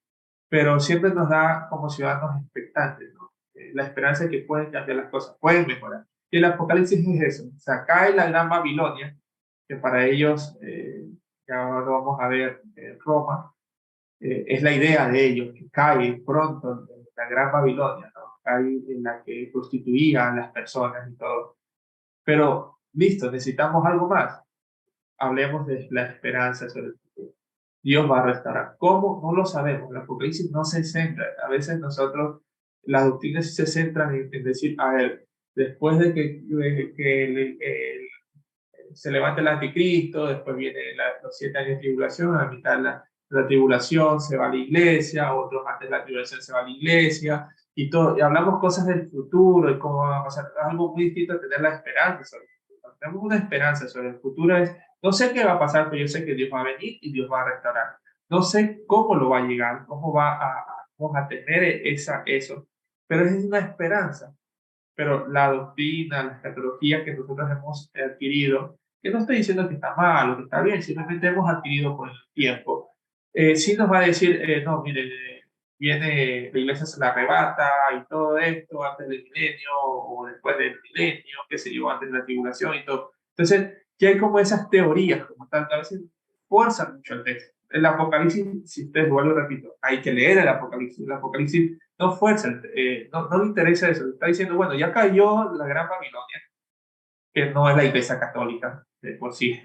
pero siempre nos da como ciudadanos expectantes, ¿no? La esperanza de que pueden cambiar las cosas, pueden mejorar. Y el Apocalipsis es eso, o sea, cae la Gran Babilonia, que para ellos, ya lo vamos a ver en Roma, es la idea de ellos, que cae pronto la Gran Babilonia, ¿no? Cae en la que prostituían las personas y todo. Pero, listo, necesitamos algo más. Hablemos de la esperanza sobre el futuro. Dios va a restaurar. ¿Cómo? No lo sabemos. El Apocalipsis no se centra. A veces nosotros, las doctrinas se centran en decir, a ver, después de que se levanta el anticristo, después viene los 7 años de tribulación, a la mitad de la tribulación se va a la iglesia, otros antes de la tribulación se va a la iglesia, y todo, y hablamos cosas del futuro y cómo va a pasar, algo muy distinto a tener la esperanza sobre el futuro. Tenemos una esperanza sobre el futuro, no sé qué va a pasar, pero yo sé que Dios va a venir y Dios va a restaurar. No sé cómo lo va a llegar, cómo vamos a tener eso, pero es una esperanza. Pero la doctrina, la escatología que nosotros hemos adquirido, que no estoy diciendo que está mal o que está bien, simplemente hemos adquirido con el tiempo, sí nos va a decir, no, mire, viene, la iglesia se la arrebata y todo esto antes del milenio o después del milenio, qué sé yo, antes de la tribulación y todo. Entonces, ya hay como esas teorías, como tanto, a veces fuerzan mucho el texto. El Apocalipsis, si ustedes vuelvo repito, hay que leer el Apocalipsis. El Apocalipsis no fuerza, no le interesa eso. Está diciendo, bueno, ya cayó la Gran Babilonia, que no es la iglesia católica, de por sí,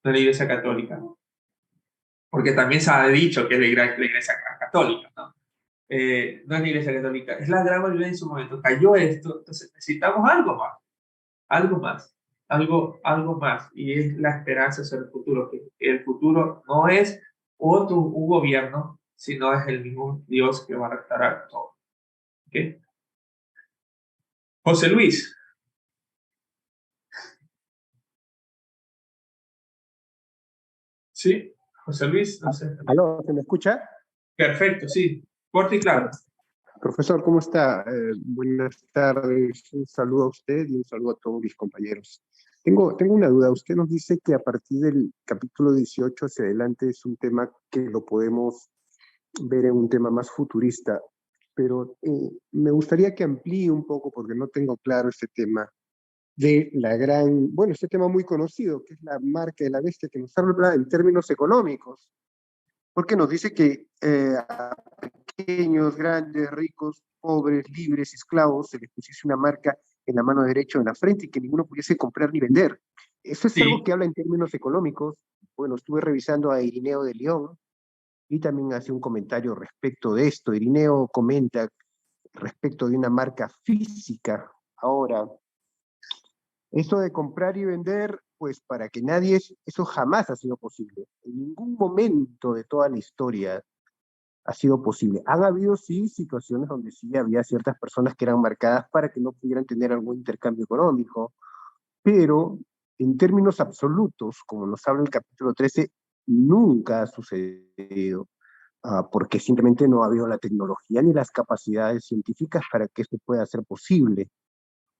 no es la iglesia católica. Porque también se ha dicho que es la iglesia católica, ¿no? No es la iglesia católica, es la Gran Babilonia en su momento. Cayó esto, entonces necesitamos algo más, algo más, algo más. Y es la esperanza sobre el futuro, que el futuro no es un gobierno, sino es el mismo Dios que va a restaurar todo. ¿Okay? José Luis. Sí, José Luis, no sé. ¿Aló? ¿Se me escucha? Perfecto, sí. Corto y claro. Profesor, ¿cómo está? Buenas tardes. Un saludo a usted y un saludo a todos mis compañeros. Tengo una duda. Usted nos dice que a partir del capítulo 18 hacia adelante es un tema que lo podemos ver en un tema más futurista, pero me gustaría que amplíe un poco, porque no tengo claro este tema de este tema muy conocido, que es la marca de la bestia, que nos habla en términos económicos, porque nos dice que a pequeños, grandes, ricos, pobres, libres, esclavos, se les pusiese una marca en la mano derecha o en la frente y que ninguno pudiese comprar ni vender. Eso es algo que habla en términos económicos. Bueno, estuve revisando a Irineo de León y también hace un comentario respecto de esto. Irineo comenta respecto de una marca física. Ahora, esto de comprar y vender, pues para que nadie, eso jamás ha sido posible. En ningún momento de toda la historia ha sido posible. Han habido, sí, situaciones donde sí había ciertas personas que eran marcadas para que no pudieran tener algún intercambio económico, pero en términos absolutos, como nos habla el capítulo 13, nunca ha sucedido, porque simplemente no ha habido la tecnología ni las capacidades científicas para que esto pueda ser posible,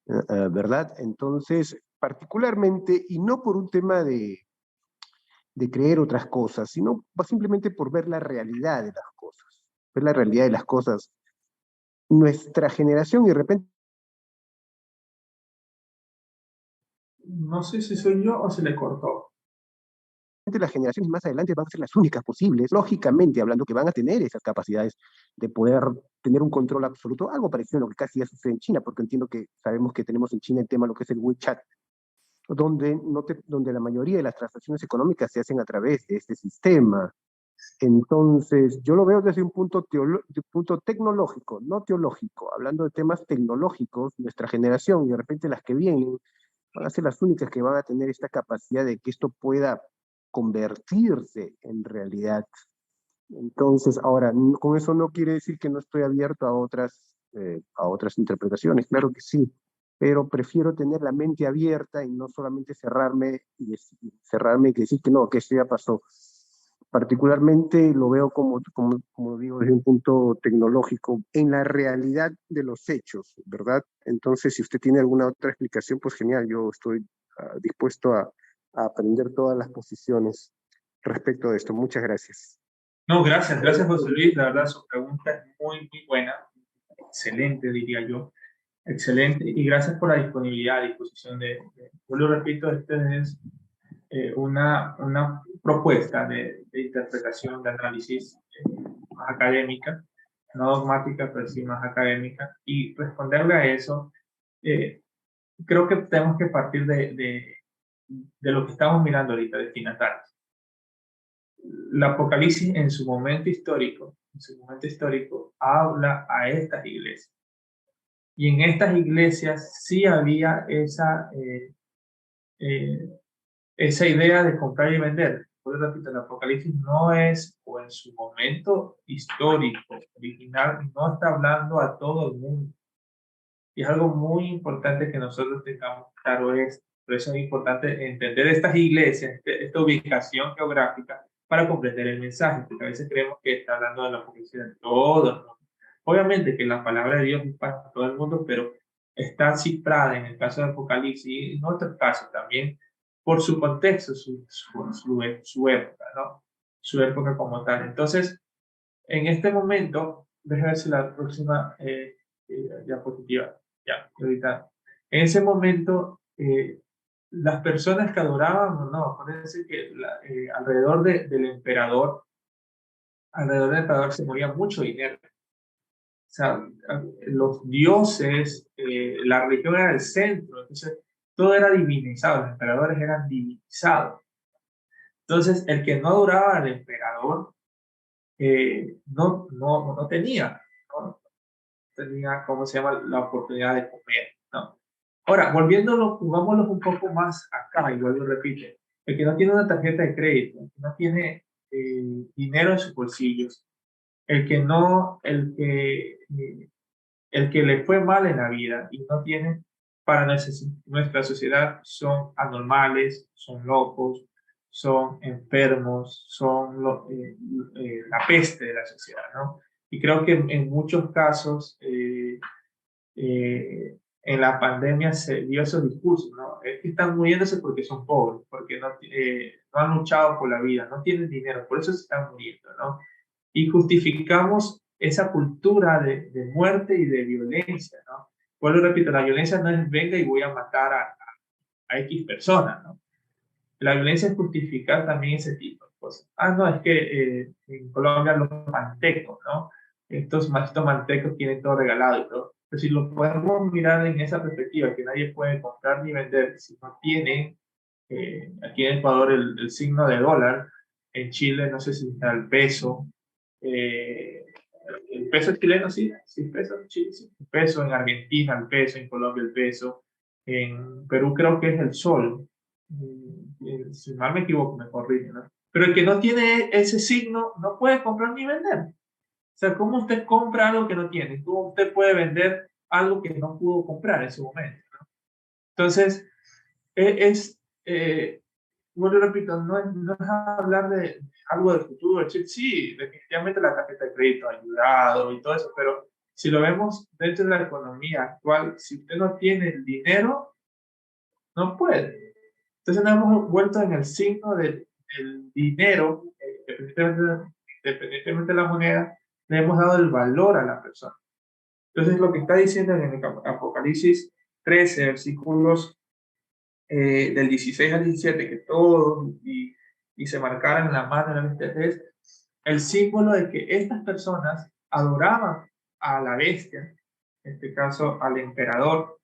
¿verdad? Entonces, particularmente, y no por un tema de creer otras cosas, sino simplemente por ver la realidad de las cosas. Ver la realidad de las cosas. Nuestra generación, y de repente... No sé si soy yo o se le cortó. Las generaciones más adelante van a ser las únicas posibles, lógicamente hablando, que van a tener esas capacidades de poder tener un control absoluto, algo parecido a lo que casi ya sucede en China, porque entiendo que sabemos que tenemos en China el tema de lo que es el WeChat, donde la mayoría de las transacciones económicas se hacen a través de este sistema. Entonces, yo lo veo desde un punto tecnológico, no teológico. Hablando de temas tecnológicos, nuestra generación y de repente las que vienen van a ser las únicas que van a tener esta capacidad de que esto pueda convertirse en realidad. Entonces, ahora, con eso no quiere decir que no estoy abierto a otras interpretaciones, claro que sí, pero prefiero tener la mente abierta y no solamente cerrarme y decir que no, que esto ya pasó. Particularmente lo veo como digo, desde un punto tecnológico, en la realidad de los hechos, ¿verdad? Entonces, si usted tiene alguna otra explicación, pues genial, yo estoy dispuesto a aprender todas las posiciones respecto de esto. Muchas gracias. No, gracias José Luis, la verdad su pregunta es muy buena, excelente diría yo, excelente, y gracias por la disponibilidad a disposición yo lo repito, esta es una propuesta de interpretación, de análisis más académica, no dogmática, pero sí más académica, y responderle a eso, creo que tenemos que partir de lo que estamos mirando ahorita, destinatarios. El Apocalipsis en su momento histórico, habla a estas iglesias. Y en estas iglesias sí había esa idea de comprar y vender. Por eso repito, el Apocalipsis no es, o en su momento histórico, original, no está hablando a todo el mundo. Y es algo muy importante que nosotros tengamos claro esto. Por eso es importante entender estas iglesias, esta ubicación geográfica, para comprender el mensaje, porque a veces creemos que está hablando de la Apocalipsis de todo el mundo. Obviamente que la palabra de Dios es para todo el mundo, pero está cifrada en el caso de Apocalipsis y en otros casos también por su contexto, su época, ¿no? Su época como tal. Entonces, en este momento, déjame ver si la próxima diapositiva, ya, ahorita. En ese momento, las personas que adoraban, no, acuérdense que alrededor del emperador se movía mucho dinero. O sea, los dioses, la religión era el centro, entonces todo era divinizado, los emperadores eran divinizados. Entonces, el que no adoraba al emperador no tenía, ¿cómo se llama?, la oportunidad de comer, ¿no? Ahora, jugámoslo un poco más acá, igual lo repito, el que no tiene una tarjeta de crédito, el que no tiene dinero en sus bolsillos, el que le fue mal en la vida y no tiene, para nuestra sociedad, son anormales, son locos, son enfermos, son la peste de la sociedad, ¿no? Y creo que en muchos casos, en la pandemia se dio esos discursos, ¿no? Es que están muriéndose porque son pobres, porque no han luchado por la vida, no tienen dinero, por eso se están muriendo, ¿no? Y justificamos esa cultura de muerte y de violencia, ¿no? Vuelvo y repito, la violencia no es venga y voy a matar a X personas, ¿no? La violencia es justificar también ese tipo de cosas. Ah, no, es que en Colombia los mantecos, ¿no? Estos machitos mantecos tienen todo regalado y todo. Pero si lo podemos mirar en esa perspectiva, que nadie puede comprar ni vender si no tiene, aquí en Ecuador, el signo de dólar, en Chile no sé si está el peso, el peso chileno, sí, sí, peso en Chile, sí. El peso en Argentina, el peso en Colombia, el peso. En Perú creo que es el sol. Si mal me equivoco, me corrigen, ¿no? Pero el que no tiene ese signo no puede comprar ni vender. O sea, ¿cómo usted compra algo que no tiene? ¿Cómo usted puede vender algo que no pudo comprar en su momento, ¿no? Entonces, bueno, repito, no es hablar de algo del futuro. Es decir, sí, definitivamente la tarjeta de crédito ha ayudado y todo eso, pero si lo vemos dentro de la economía actual, si usted no tiene el dinero, no puede. Entonces nos hemos vuelto en el signo del dinero, independientemente de la moneda, le hemos dado el valor a la persona. Entonces lo que está diciendo en el Apocalipsis 13, versículos del 16 al 17, que todos y se marcaran en la mano de la bestia, es el símbolo de que estas personas adoraban a la bestia, en este caso al emperador,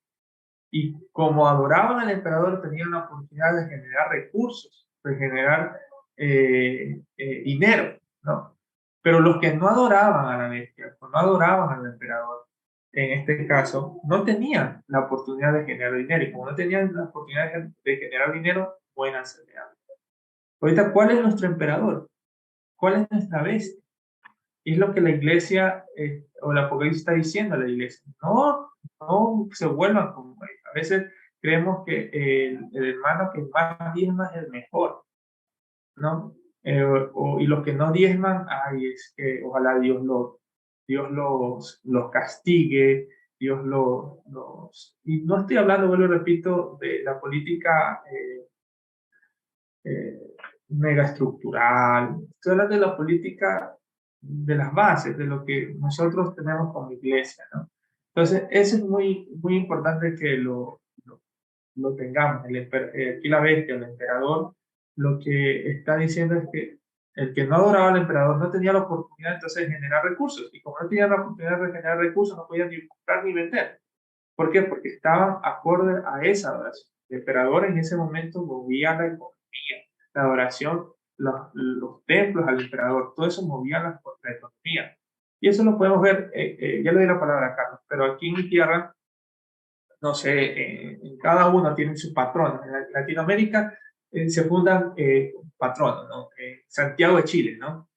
y como adoraban al emperador tenían la oportunidad de generar recursos, de generar dinero, ¿no? Pero los que no adoraban a la bestia, no adoraban al emperador, en este caso, no tenían la oportunidad de generar dinero. Y como no tenían la oportunidad de generar dinero, buenas enseñanzas. Ahorita, ¿cuál es nuestro emperador? ¿Cuál es nuestra bestia? Y es lo que la iglesia, o el Apocalipsis está diciendo a la iglesia. No se vuelvan como ellos. A veces creemos que el hermano que más diezma es el mejor, ¿no? Y los que no diezman, ay, es que ojalá Dios los castigue, Dios Y no estoy hablando, vuelvo y repito, de la política megaestructural, estoy hablando de la política de las bases, de lo que nosotros tenemos como iglesia, ¿no? Entonces, eso es muy, muy importante que lo tengamos. Aquí la bestia, el emperador, lo que está diciendo es que el que no adoraba al emperador no tenía la oportunidad entonces de generar recursos, y como no tenía la oportunidad de generar recursos, no podía ni comprar ni vender. ¿Por qué? Porque estaban acorde a esa adoración. El emperador en ese momento movía la economía, la adoración, los templos al emperador, todo eso movía la economía. Y eso lo podemos ver, ya le doy la palabra a Carlos, pero aquí en mi tierra, no sé, en cada uno tiene su patrón. En Latinoamérica se fundan patronos, ¿no? Santiago de Chile, ¿no?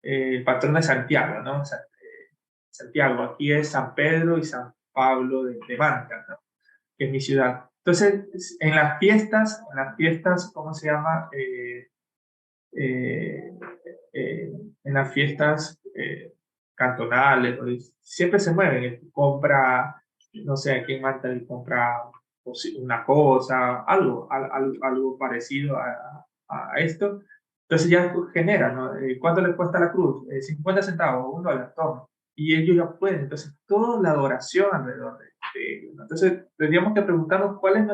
El patrón de Santiago, ¿no? Santiago, aquí es San Pedro y San Pablo de Manta, ¿no? Que es mi ciudad. Entonces, en las fiestas, ¿cómo se llama? Eh, en las fiestas cantonales, siempre se mueven, compra, no sé, aquí en Manta compra una cosa, algo parecido a esto. Entonces ya genera, ¿no? ¿Cuánto le cuesta la cruz? 50 centavos, $1, toma. Y ellos ya pueden. Entonces, toda la adoración alrededor de ellos, ¿no? Entonces, tendríamos que preguntarnos cuál es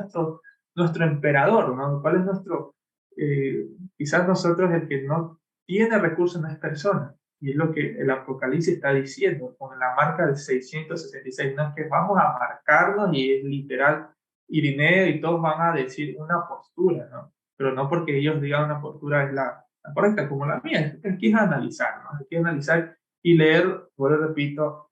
nuestro emperador, ¿no? ¿Cuál es quizás nosotros el que no tiene recursos no es persona? Y es lo que el Apocalipsis está diciendo con la marca del 666. No es que vamos a marcarnos y es literal, Irineo y todos van a decir una postura, ¿no? Pero no porque ellos digan una postura es la correcta, como la mía. Hay que analizar, ¿no? Hay que analizar y leer, bueno, repito,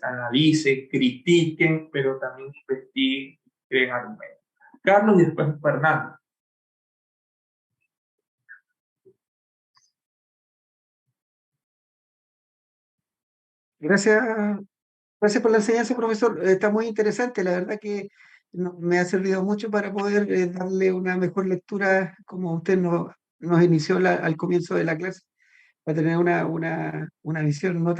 analicen, critiquen, pero también investiguen, creen argumentos. Carlos y después Fernando. Gracias, gracias por la enseñanza, profesor. Está muy interesante. La verdad que me ha servido mucho para poder darle una mejor lectura, como usted nos inició al comienzo de la clase, para tener una visión no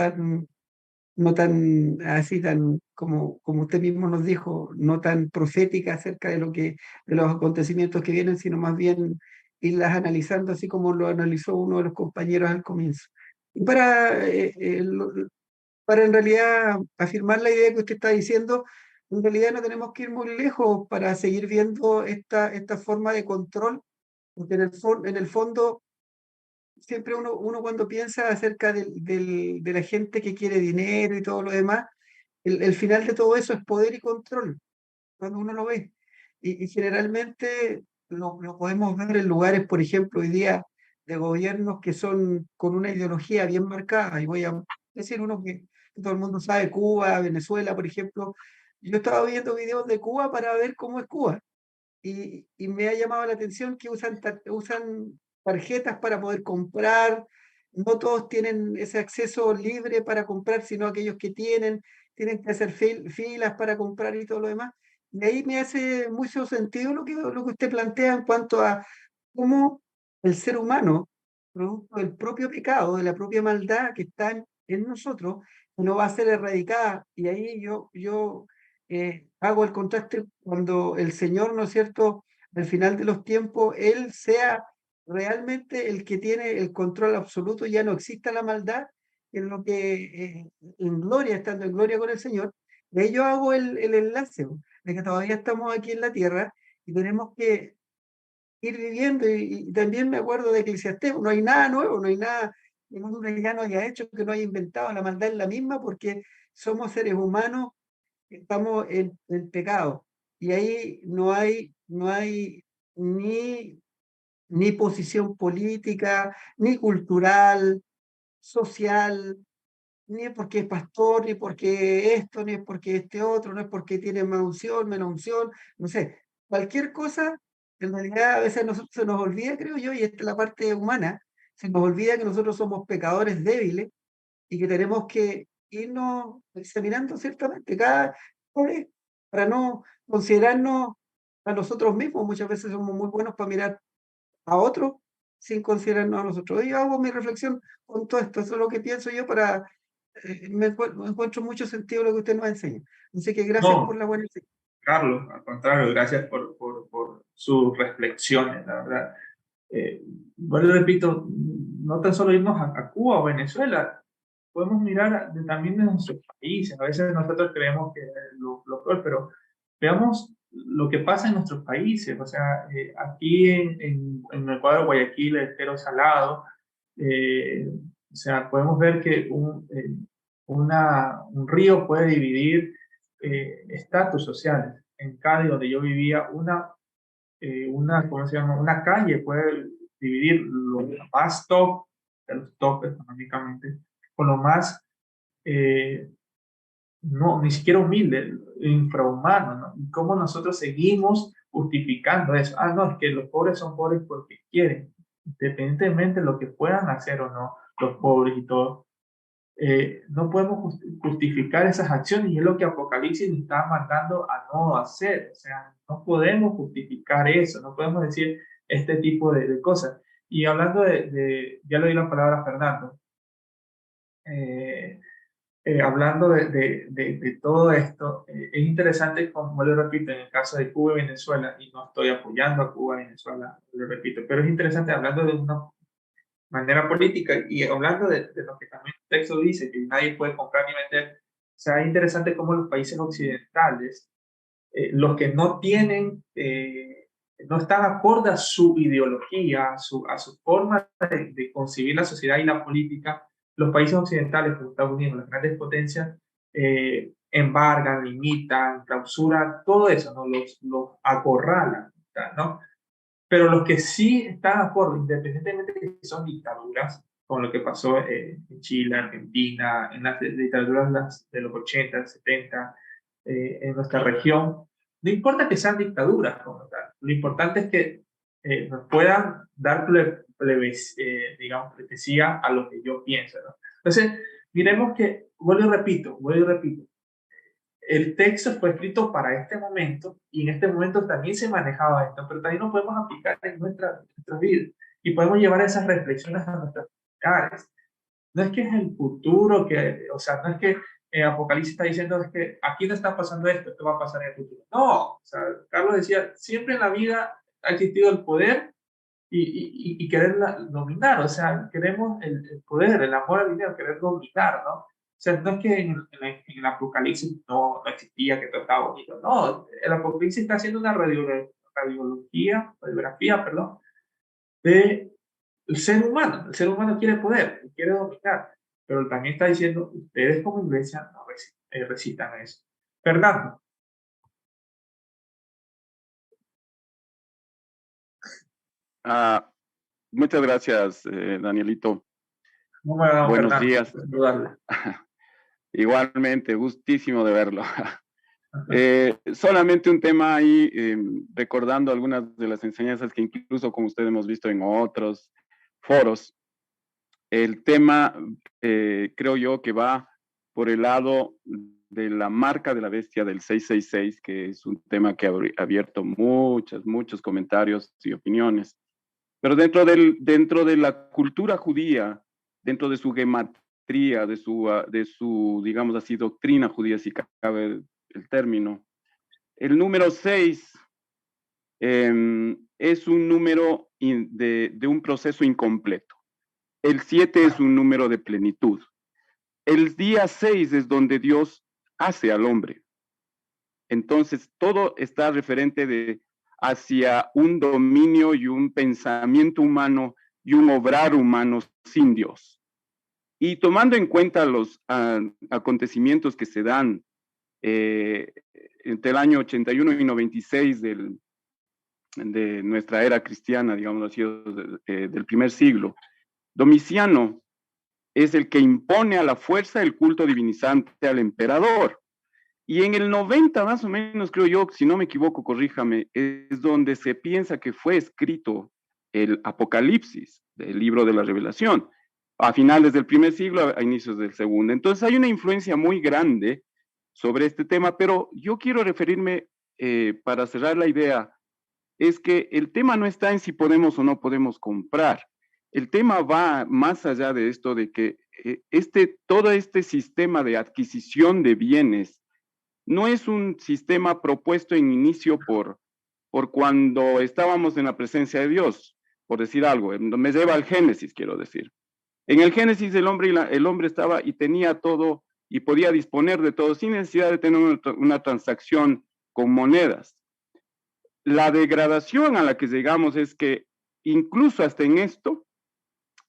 tan así, tan como usted mismo nos dijo, no tan profética acerca de los acontecimientos que vienen, sino más bien irlas analizando así como lo analizó uno de los compañeros al comienzo. Y para en realidad afirmar la idea que usted está diciendo, en realidad no tenemos que ir muy lejos para seguir viendo esta forma de control, porque en el fondo siempre uno cuando piensa acerca de la gente que quiere dinero y todo lo demás, el final de todo eso es poder y control, cuando uno lo ve. Y generalmente lo podemos ver en lugares, por ejemplo, hoy día de gobiernos que son con una ideología bien marcada. Y voy a decir uno que todo el mundo sabe, Cuba, Venezuela, por ejemplo. Yo estaba viendo videos de Cuba para ver cómo es Cuba. Y me ha llamado la atención que usan tarjetas para poder comprar. No todos tienen ese acceso libre para comprar, sino aquellos que tienen que hacer filas para comprar y todo lo demás. Y ahí me hace mucho sentido lo que usted plantea en cuanto a cómo el ser humano, producto del propio pecado, de la propia maldad que está en nosotros, no va a ser erradicada. Y ahí yo hago el contraste cuando el Señor, ¿no es cierto?, al final de los tiempos, Él sea realmente el que tiene el control absoluto, ya no exista la maldad, en lo que en gloria, estando en gloria con el Señor. De ello hago el enlace, de que todavía estamos aquí en la tierra y tenemos que ir viviendo. Y también me acuerdo de Eclesiastés, no hay nada nuevo, no hay nada que el hombre ya no haya hecho, que no haya inventado, la maldad es la misma porque somos seres humanos, estamos en pecado. Y ahí no hay ni posición política, ni cultural, social, ni es porque es pastor, ni porque esto, ni es porque este otro, no es porque tiene más unción, menos unción, no sé. Cualquier cosa, en realidad a veces se nos olvida, creo yo, y esta es la parte humana, se nos olvida que nosotros somos pecadores débiles y que tenemos que irnos examinando ciertamente cada vez para no considerarnos a nosotros mismos. Muchas veces somos muy buenos para mirar a otros sin considerarnos a nosotros. Y yo hago mi reflexión con todo esto, eso es lo que pienso yo para... me encuentro mucho sentido lo que usted nos enseña. Así que gracias por No, la buena enseñanza. Carlos, al contrario, gracias por sus reflexiones, la verdad. Bueno, repito, no tan solo irnos a Cuba o Venezuela, podemos mirar también de nuestros países. A veces nosotros creemos que es lo peor, pero veamos lo que pasa en nuestros países. O sea, aquí en Ecuador, Guayaquil, el Estero Salado, o sea, podemos ver que un río puede dividir estatus sociales. En Cali, donde yo vivía, ¿cómo se llama? Una calle puede dividir lo más top, de los top económicamente, con lo más, no, ni siquiera humilde, infrahumano, ¿no? Y cómo nosotros seguimos justificando eso. Ah, no, es que los pobres son pobres porque quieren, independientemente de lo que puedan hacer o no los pobres y todo. No podemos justificar esas acciones y es lo que Apocalipsis nos está mandando a no hacer. O sea, no podemos justificar eso, no podemos decir este tipo de cosas. Y hablando ya le di la palabra a Fernando, eh, hablando de todo esto, es interesante, como lo repito, en el caso de Cuba y Venezuela, y no estoy apoyando a Cuba y Venezuela, lo repito, pero es interesante hablando de una manera política y hablando de lo que también el texto dice, que nadie puede comprar ni vender. O sea, es interesante cómo los países occidentales, los que no tienen, no están acorde a su ideología, a su forma de concebir la sociedad y la política, los países occidentales, como Estados Unidos, las grandes potencias, embargan, limitan, clausuran, todo eso, ¿no? Los acorralan, ¿no? Pero los que sí están de acuerdo, independientemente de que son dictaduras, como lo que pasó en Chile, Argentina, en las dictaduras de los 80, 70, en nuestra región, no importa que sean dictaduras como tal, lo importante es que nos puedan dar digamos, pleitesía a lo que yo pienso, ¿no? Entonces, miremos que vuelvo y repito. El texto fue escrito para este momento y en este momento también se manejaba esto, pero también lo podemos aplicar en nuestra vida y podemos llevar esas reflexiones a nuestras hogares. No es que es el futuro, o sea, no es que Apocalipsis está diciendo es que aquí no está pasando esto, esto va a pasar en el futuro. No, o sea, Carlos decía, siempre en la vida ha existido el poder y querer dominar, o sea, queremos el poder, el amor al dinero, querer dominar, ¿no? O sea, no es que en el Apocalipsis no existía, que todo estaba bonito, no, el Apocalipsis está haciendo una radiografía, perdón, de el ser humano quiere poder, quiere dominar, pero también está diciendo, ustedes como iglesia no recitan eso. Fernando. Muchas gracias, Danielito. Buenos Fernando, días. Igualmente, gustísimo de verlo. Solamente un tema ahí, recordando algunas de las enseñanzas que incluso como ustedes hemos visto en otros foros. El tema, creo yo, que va por el lado de la marca de la bestia del 666, que es un tema que ha abierto muchos comentarios y opiniones. Pero dentro de la cultura judía, dentro de su gematría, de su, digamos así, doctrina judía, si cabe el término, el número 6 es un número de un proceso incompleto. El 7 es un número de plenitud. El día 6 es donde Dios hace al hombre. Entonces, todo está referente hacia un dominio y un pensamiento humano y un obrar humano sin Dios. Y tomando en cuenta los acontecimientos que se dan entre el año 81 y 96 de nuestra era cristiana, digamos así, del primer siglo, Domiciano es el que impone a la fuerza el culto divinizante al emperador. Y en el 90 más o menos, creo yo, si no me equivoco, corríjame, es donde se piensa que fue escrito el Apocalipsis, el libro de la Revelación, a finales del primer siglo, a inicios del segundo. Entonces hay una influencia muy grande sobre este tema, pero yo quiero referirme, para cerrar la idea, es que el tema no está en si podemos o no podemos comprar. El tema va más allá de esto, de que todo este sistema de adquisición de bienes no es un sistema propuesto en inicio por cuando estábamos en la presencia de Dios, por decir algo. Me lleva al Génesis, quiero decir. En el Génesis el hombre estaba y tenía todo y podía disponer de todo sin necesidad de tener una transacción con monedas. La degradación a la que llegamos es que incluso hasta en esto,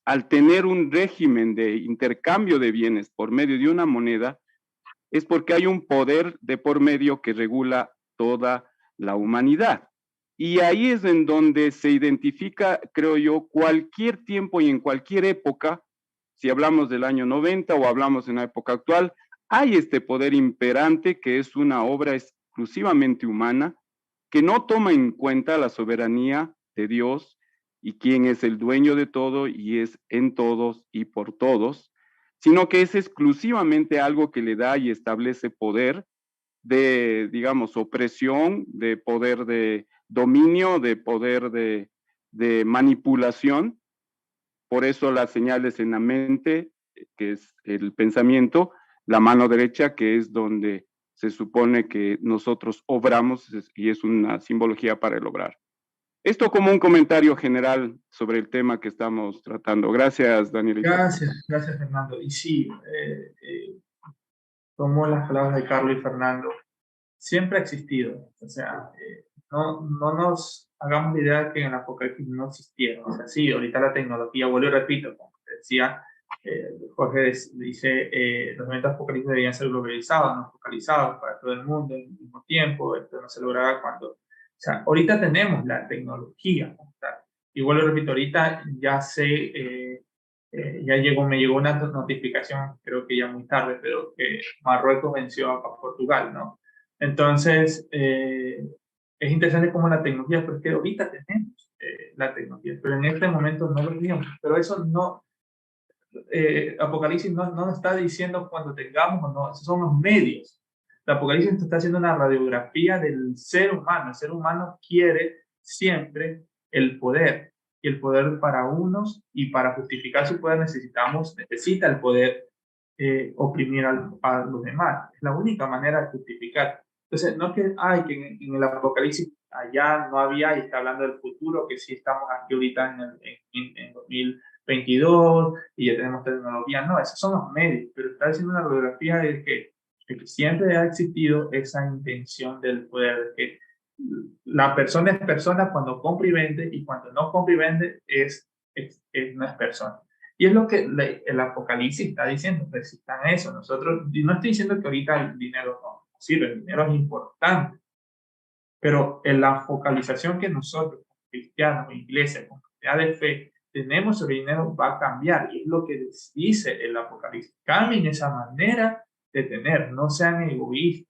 al tener un régimen de intercambio de bienes por medio de una moneda, es porque hay un poder de por medio que regula toda la humanidad. Y ahí es en donde se identifica, creo yo, cualquier tiempo y en cualquier época, si hablamos del año 90 o hablamos en la época actual, hay este poder imperante que es una obra exclusivamente humana, que no toma en cuenta la soberanía de Dios y quién es el dueño de todo y es en todos y por todos, sino que es exclusivamente algo que le da y establece poder de, digamos, opresión, de poder de dominio, de poder de manipulación. Por eso las señales en la mente, que es el pensamiento, la mano derecha, que es donde se supone que nosotros obramos y es una simbología para el obrar. Esto como un comentario general sobre el tema que estamos tratando. Gracias, Daniel. Gracias, Fernando. Y sí, tomo las palabras de Carlos y Fernando. Siempre ha existido. O sea, no nos hagamos la idea de que en el Apocalipsis no existieron. O sea, sí, ahorita la tecnología, vuelvo y repito, como decía Jorge, dice, los eventos apocalípticos debían ser globalizados, no focalizados para todo el mundo al mismo tiempo. Esto no se lograba cuando... O sea, ahorita tenemos la tecnología. Y vuelvo y repito, ahorita ya me llegó una notificación, creo que ya muy tarde, pero que Marruecos venció a Portugal, ¿no? Entonces, es interesante cómo la tecnología, porque ahorita tenemos la tecnología, pero en este momento no lo teníamos. Pero eso no, Apocalipsis no nos está diciendo cuando tengamos o no, esos son los medios. El Apocalipsis está haciendo una radiografía del ser humano. El ser humano quiere siempre el poder, y el poder para unos, y para justificar su poder necesita el poder oprimir a los demás. Es la única manera de justificar. Entonces, no es que, que en el Apocalipsis allá no había, y está hablando del futuro, que sí estamos aquí ahorita en 2022 y ya tenemos tecnología. No, esos son los medios, pero está haciendo una radiografía de que siempre ha existido esa intención del poder, de que la persona es persona cuando compra y vende, y cuando no compra y vende no es persona. Y es lo que el Apocalipsis está diciendo, resistan eso. Nosotros, no estoy diciendo que ahorita el dinero no sirve, el dinero es importante, pero en la focalización que nosotros, como cristianos, como iglesia, como comunidad de fe, tenemos sobre el dinero va a cambiar, y es lo que dice el Apocalipsis. Cambien esa manera de tener, no sean egoístas,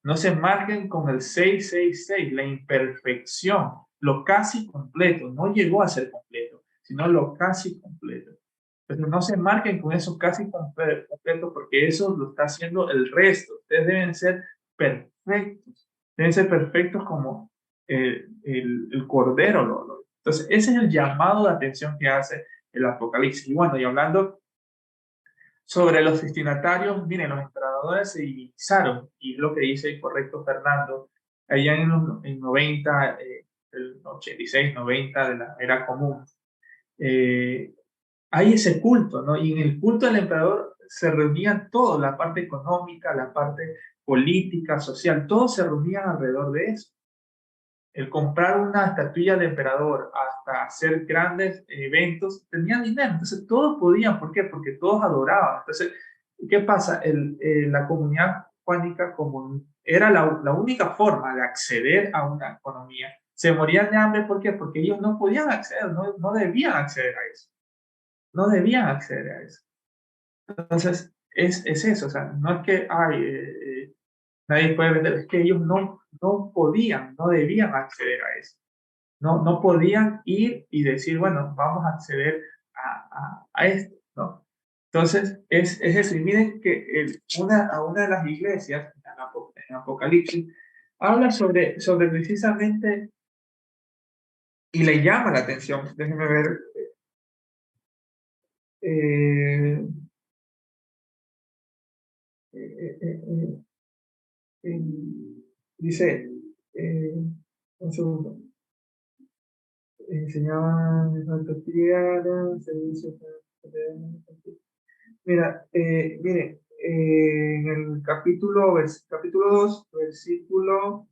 no se marquen con el 666, la imperfección, lo casi completo. No llegó a ser completo, sino lo casi completo. Entonces no se marquen con eso casi completo, porque eso lo está haciendo el resto. Ustedes deben ser perfectos como el Cordero. Entonces ese es el llamado de atención que hace el Apocalipsis. Y bueno, y hablando sobre los destinatarios, miren, los emperadores se divinizaron, y es lo que dice el correcto Fernando, allá en 90, el 86, 90 de la era común. Hay ese culto, ¿no? Y en el culto del emperador se reunían todos, la parte económica, la parte política, social, todos se reunían alrededor de eso. El comprar una estatuilla de emperador hasta hacer grandes eventos, tenían dinero, entonces todos podían. ¿Por qué? Porque todos adoraban. Entonces, ¿qué pasa? La comunidad juánica, como era la única forma de acceder a una economía, se morían de hambre. ¿Por qué? Porque ellos no podían acceder, no debían acceder a eso. No debían acceder a eso. Entonces, es eso. O sea, no es que nadie puede vender, es que ellos no podían, no debían acceder a eso. No podían ir y decir, bueno, vamos a acceder a esto, ¿no? Entonces, es eso. Y miren que una de las iglesias, en Apocalipsis, habla sobre precisamente, y le llama la atención. Déjenme ver. Dice, un segundo, enseñaban servicios. Mira, mire, en el capítulo 2, versículo...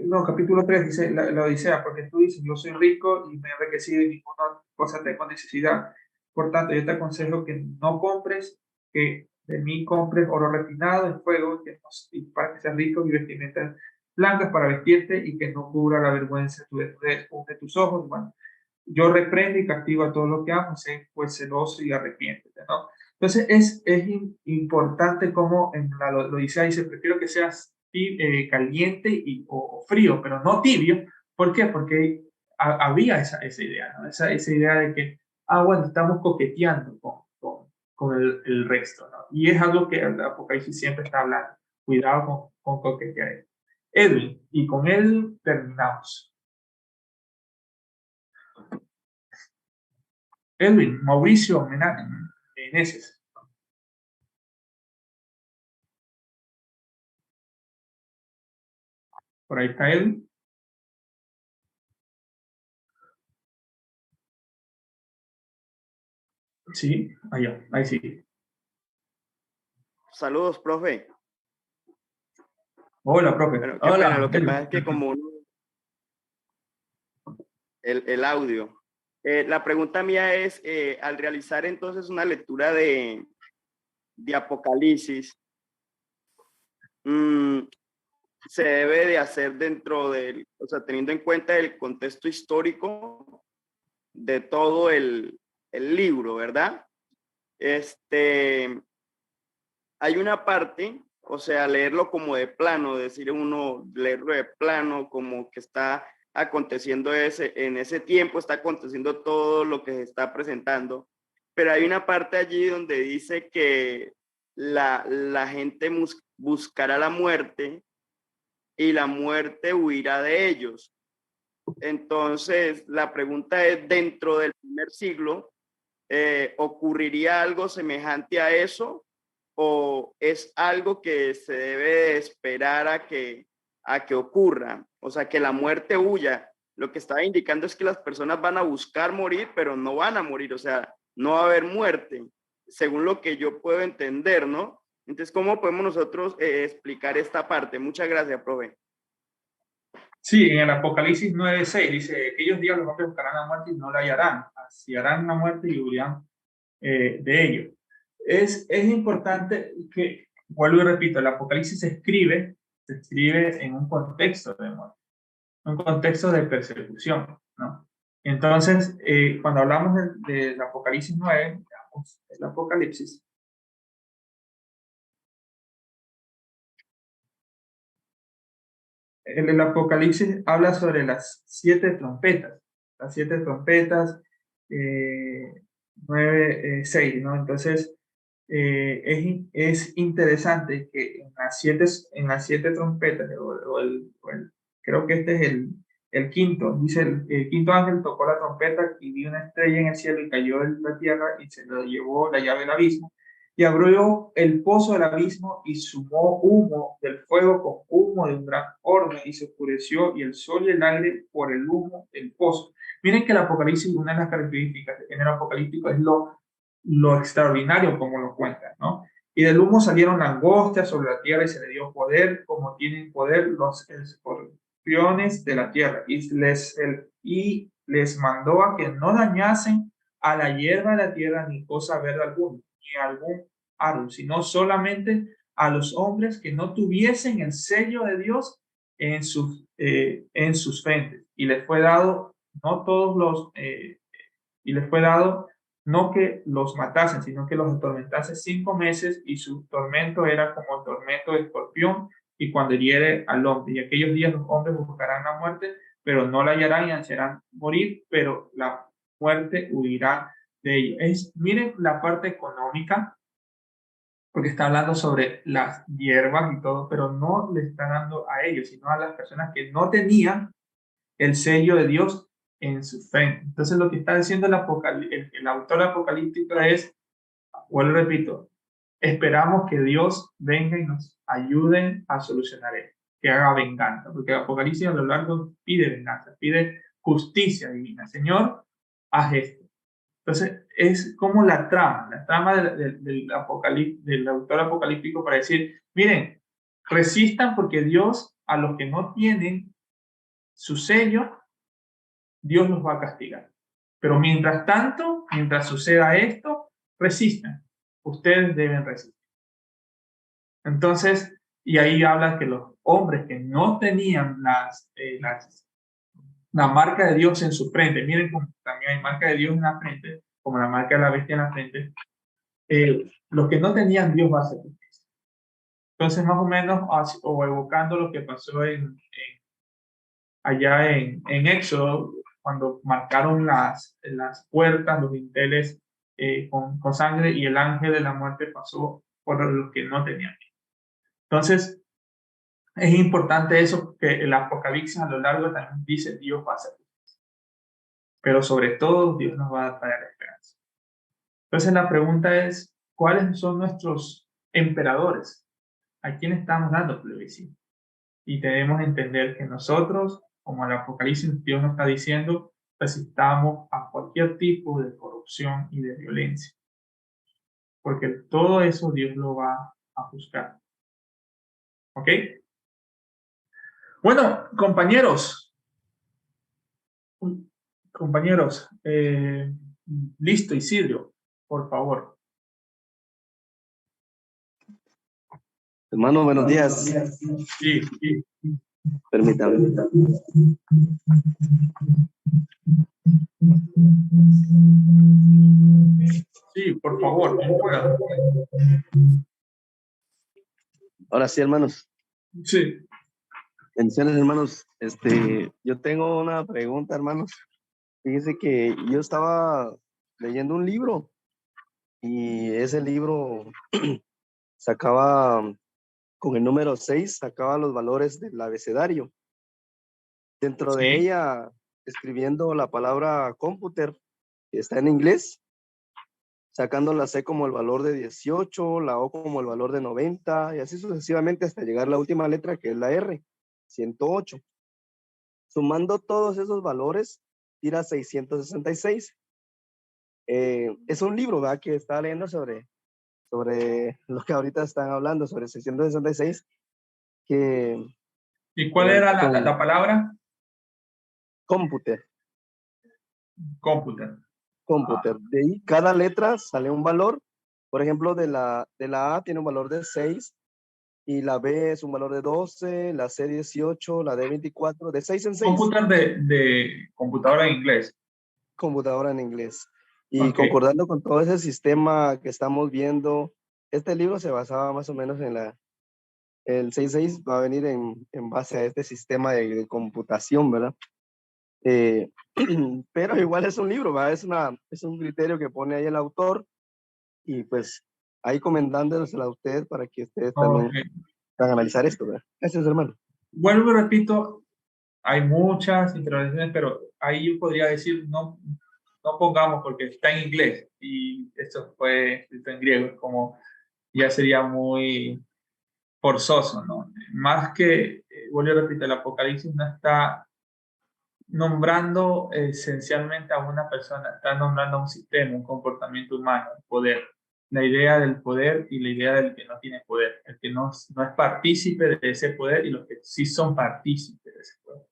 no, capítulo 3 dice la Odisea, porque tú dices, yo soy rico y me he enriquecido y ninguna cosa tengo necesidad. Por tanto, yo te aconsejo que no compres, que de mí compres oro refinado en fuego, y para que seas rico, y vestimentas blancas para vestirte, y que no cubra la vergüenza de tus ojos. Bueno, yo reprendo y castigo a todos los que amo, sé pues celoso y arrepiéntete, ¿no? Entonces es importante como en la Odisea dice, prefiero que seas caliente o frío, pero no tibio. ¿Por qué? Porque había esa idea, ¿no? Esa idea de que, bueno, estamos coqueteando con el resto, ¿no? Y es algo que el Apocalipsis siempre está hablando. Cuidado con coquetear. Edwin, y con él terminamos. Edwin, Mauricio Meneses. Por ahí está Edwin. Sí, allá, ahí sí. Saludos, profe. Hola, profe. Bueno, qué pena, lo que pasa es que como el audio. La pregunta mía es, al realizar entonces una lectura de Apocalipsis, se debe de hacer dentro del, o sea, teniendo en cuenta el contexto histórico de todo el libro, ¿verdad? Hay una parte o sea, leerlo como de plano, decir uno, leerlo de plano, como que está aconteciendo en ese tiempo, está aconteciendo todo lo que se está presentando. Pero hay una parte allí donde dice que la gente buscará la muerte y la muerte huirá de ellos. Entonces, la pregunta es, dentro del primer siglo, ¿ocurriría algo semejante a eso? ¿O es algo que se debe esperar a que ocurra? O sea, que la muerte huya. Lo que estaba indicando es que las personas van a buscar morir, pero no van a morir. O sea, no va a haber muerte, según lo que yo puedo entender, ¿no? Entonces, ¿cómo podemos nosotros explicar esta parte? Muchas gracias, profe. Sí, en el Apocalipsis 9:6 dice, aquellos días los hombres buscarán la muerte y no la hallarán, hallarán la muerte y huirán de ello. Es importante que, vuelvo y repito, el Apocalipsis se escribe en un contexto de muerte, un contexto de persecución, ¿no? Entonces, cuando hablamos del Apocalipsis 9, digamos, el Apocalipsis, el Apocalipsis habla sobre las 7 trompetas, 9:6, ¿no? Entonces, es interesante que en las siete trompetas, creo que este es el quinto, dice, el quinto ángel tocó la trompeta y vi una estrella en el cielo y cayó en la tierra y se lo llevó la llave del abismo. Y abrió el pozo del abismo y sumó humo del fuego con humo de un gran horno y se oscureció y el sol y el aire por el humo del pozo. Miren que el Apocalipsis, una de las características del género apocalíptico es lo extraordinario como lo cuentan, ¿no? Y del humo salieron langostas sobre la tierra y se le dio poder como tienen poder los escorpiones de la tierra y les mandó a que no dañasen a la hierba de la tierra ni cosa verde alguna ni algún árbol, sino solamente a los hombres que no tuviesen el sello de Dios en sus frentes. Y les fue dado no que los matasen, sino que los atormentase 5 meses, y su tormento era como el tormento de escorpión, y cuando hiere al hombre. Y aquellos días los hombres buscarán la muerte, pero no la hallarán y ansiarán morir, pero la muerte huirá de ellos. Miren la parte económica, porque está hablando sobre las hierbas y todo, pero no le está dando a ellos, sino a las personas que no tenían el sello de Dios en su frente. Entonces lo que está diciendo el autor apocalíptico es, vuelvo y repito, esperamos que Dios venga y nos ayude a solucionar esto, que haga venganza, porque el Apocalipsis a lo largo pide venganza, pide justicia divina. Señor, haz esto. Entonces es como la trama del autor apocalíptico para decir, miren, resistan porque Dios a los que no tienen su sello, Dios los va a castigar. Pero mientras tanto, mientras suceda esto, resistan. Ustedes deben resistir. Entonces, y ahí habla que los hombres que no tenían la marca de Dios en su frente, miren como también hay marca de Dios en la frente, como la marca de la bestia en la frente, los que no tenían Dios va a hacer justicia. Entonces, más o menos, o evocando lo que pasó allá en Éxodo, cuando marcaron las puertas, los dinteles con sangre, y el ángel de la muerte pasó por los que no tenían. Entonces, es importante eso, que el Apocalipsis a lo largo también dice Dios va a hacer. Pero sobre todo, Dios nos va a traer esperanza. Entonces, la pregunta es, ¿cuáles son nuestros emperadores? ¿A quién estamos dando plebiscito? Y debemos entender que nosotros, como el Apocalipsis Dios nos está diciendo, resistamos a cualquier tipo de corrupción y de violencia. Porque todo eso Dios lo va a juzgar. ¿Ok? Bueno, compañeros. Listo, Isidro, por favor. Hermano, buenos días. Sí. Permítame. Sí, por favor, no puedo. Ahora sí, hermanos. Sí. Bendiciones, hermanos. Yo tengo una pregunta, hermanos. Fíjense que yo estaba leyendo un libro y ese libro sacaba, con el número 6, sacaba los valores del abecedario. Dentro de Sí. ella, escribiendo la palabra computer, que está en inglés, sacando la C como el valor de 18, la O como el valor de 90, y así sucesivamente hasta llegar a la última letra, que es la R, 108. Sumando todos esos valores, tira 666. Es un libro, ¿verdad?, que estaba leyendo sobre lo que ahorita están hablando, sobre 666, que ¿Y cuál era la palabra? Computer. Computer. Computer. De ahí, cada letra sale un valor. Por ejemplo, de la A tiene un valor de 6, y la B es un valor de 12, la C 18, la D 24, de 6 en 6. Computer de computadora en inglés. Computadora en inglés. Y Okay. concordando con todo ese sistema que estamos viendo, este libro se basaba más o menos en el 66 va a venir en base a este sistema de computación, ¿verdad? Pero igual es un libro, ¿verdad? Es un criterio que pone ahí el autor, y pues ahí comentándoselo a ustedes para que ustedes también puedan analizar esto, ¿verdad? Gracias, hermano. Vuelvo y repito, hay muchas intervenciones, pero ahí yo podría decir, no pongamos porque está en inglés y esto fue escrito en griego, como ya sería muy forzoso, ¿no? Más que, vuelvo y repito, el Apocalipsis no está nombrando esencialmente a una persona, está nombrando a un sistema, un comportamiento humano, el poder. La idea del poder y la idea del que no tiene poder, el que no es partícipe de ese poder y los que sí son partícipes de ese poder.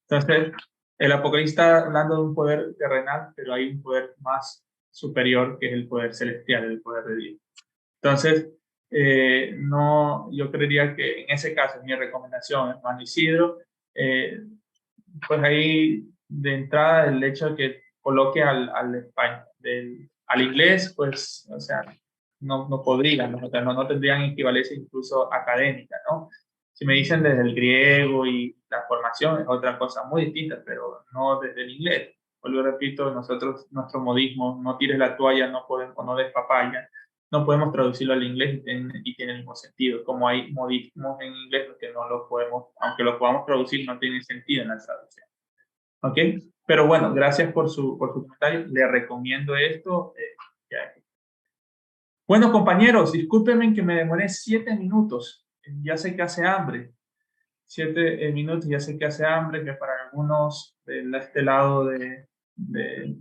Entonces, el Apocalipsis está hablando de un poder terrenal, pero hay un poder más superior que es el poder celestial, el poder de Dios. Entonces, no, yo creería que en ese caso, mi recomendación, hermano Isidro, pues ahí de entrada el hecho de que coloque al español, al inglés, pues, o sea, no podrían, no tendrían equivalencia incluso académica, ¿no? Si me dicen desde el griego y la formación es otra cosa muy distinta, pero no desde el inglés. Vuelvo y repito, nosotros, nuestro modismo, no tires la toalla, no podemos, o no des papaya, no podemos traducirlo al inglés y tiene el mismo sentido. Como hay modismos en inglés que no los podemos, aunque los podamos traducir, no tienen sentido en la traducción. ¿Ok? Pero bueno, gracias por su comentario. Le recomiendo esto. Bueno, compañeros, discúlpenme que me demoré 7 minutos. Ya sé que hace hambre. 7 minutos, ya sé que hace hambre, que para algunos de este lado de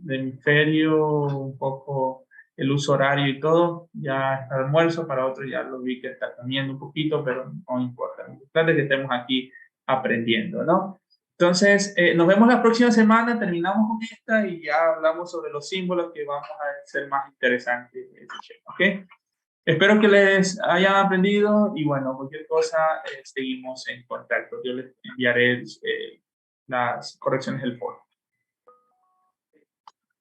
hemisferio, un poco el uso horario y todo, ya está el almuerzo, para otros ya lo vi que está comiendo un poquito, pero no importa. Lo importante es que estemos aquí aprendiendo, ¿no? Entonces, nos vemos la próxima semana, terminamos con esta y ya hablamos sobre los símbolos que vamos a hacer más interesantes. ¿Ok? Espero que les hayan aprendido y bueno, cualquier cosa seguimos en contacto. Yo les enviaré las correcciones del foro.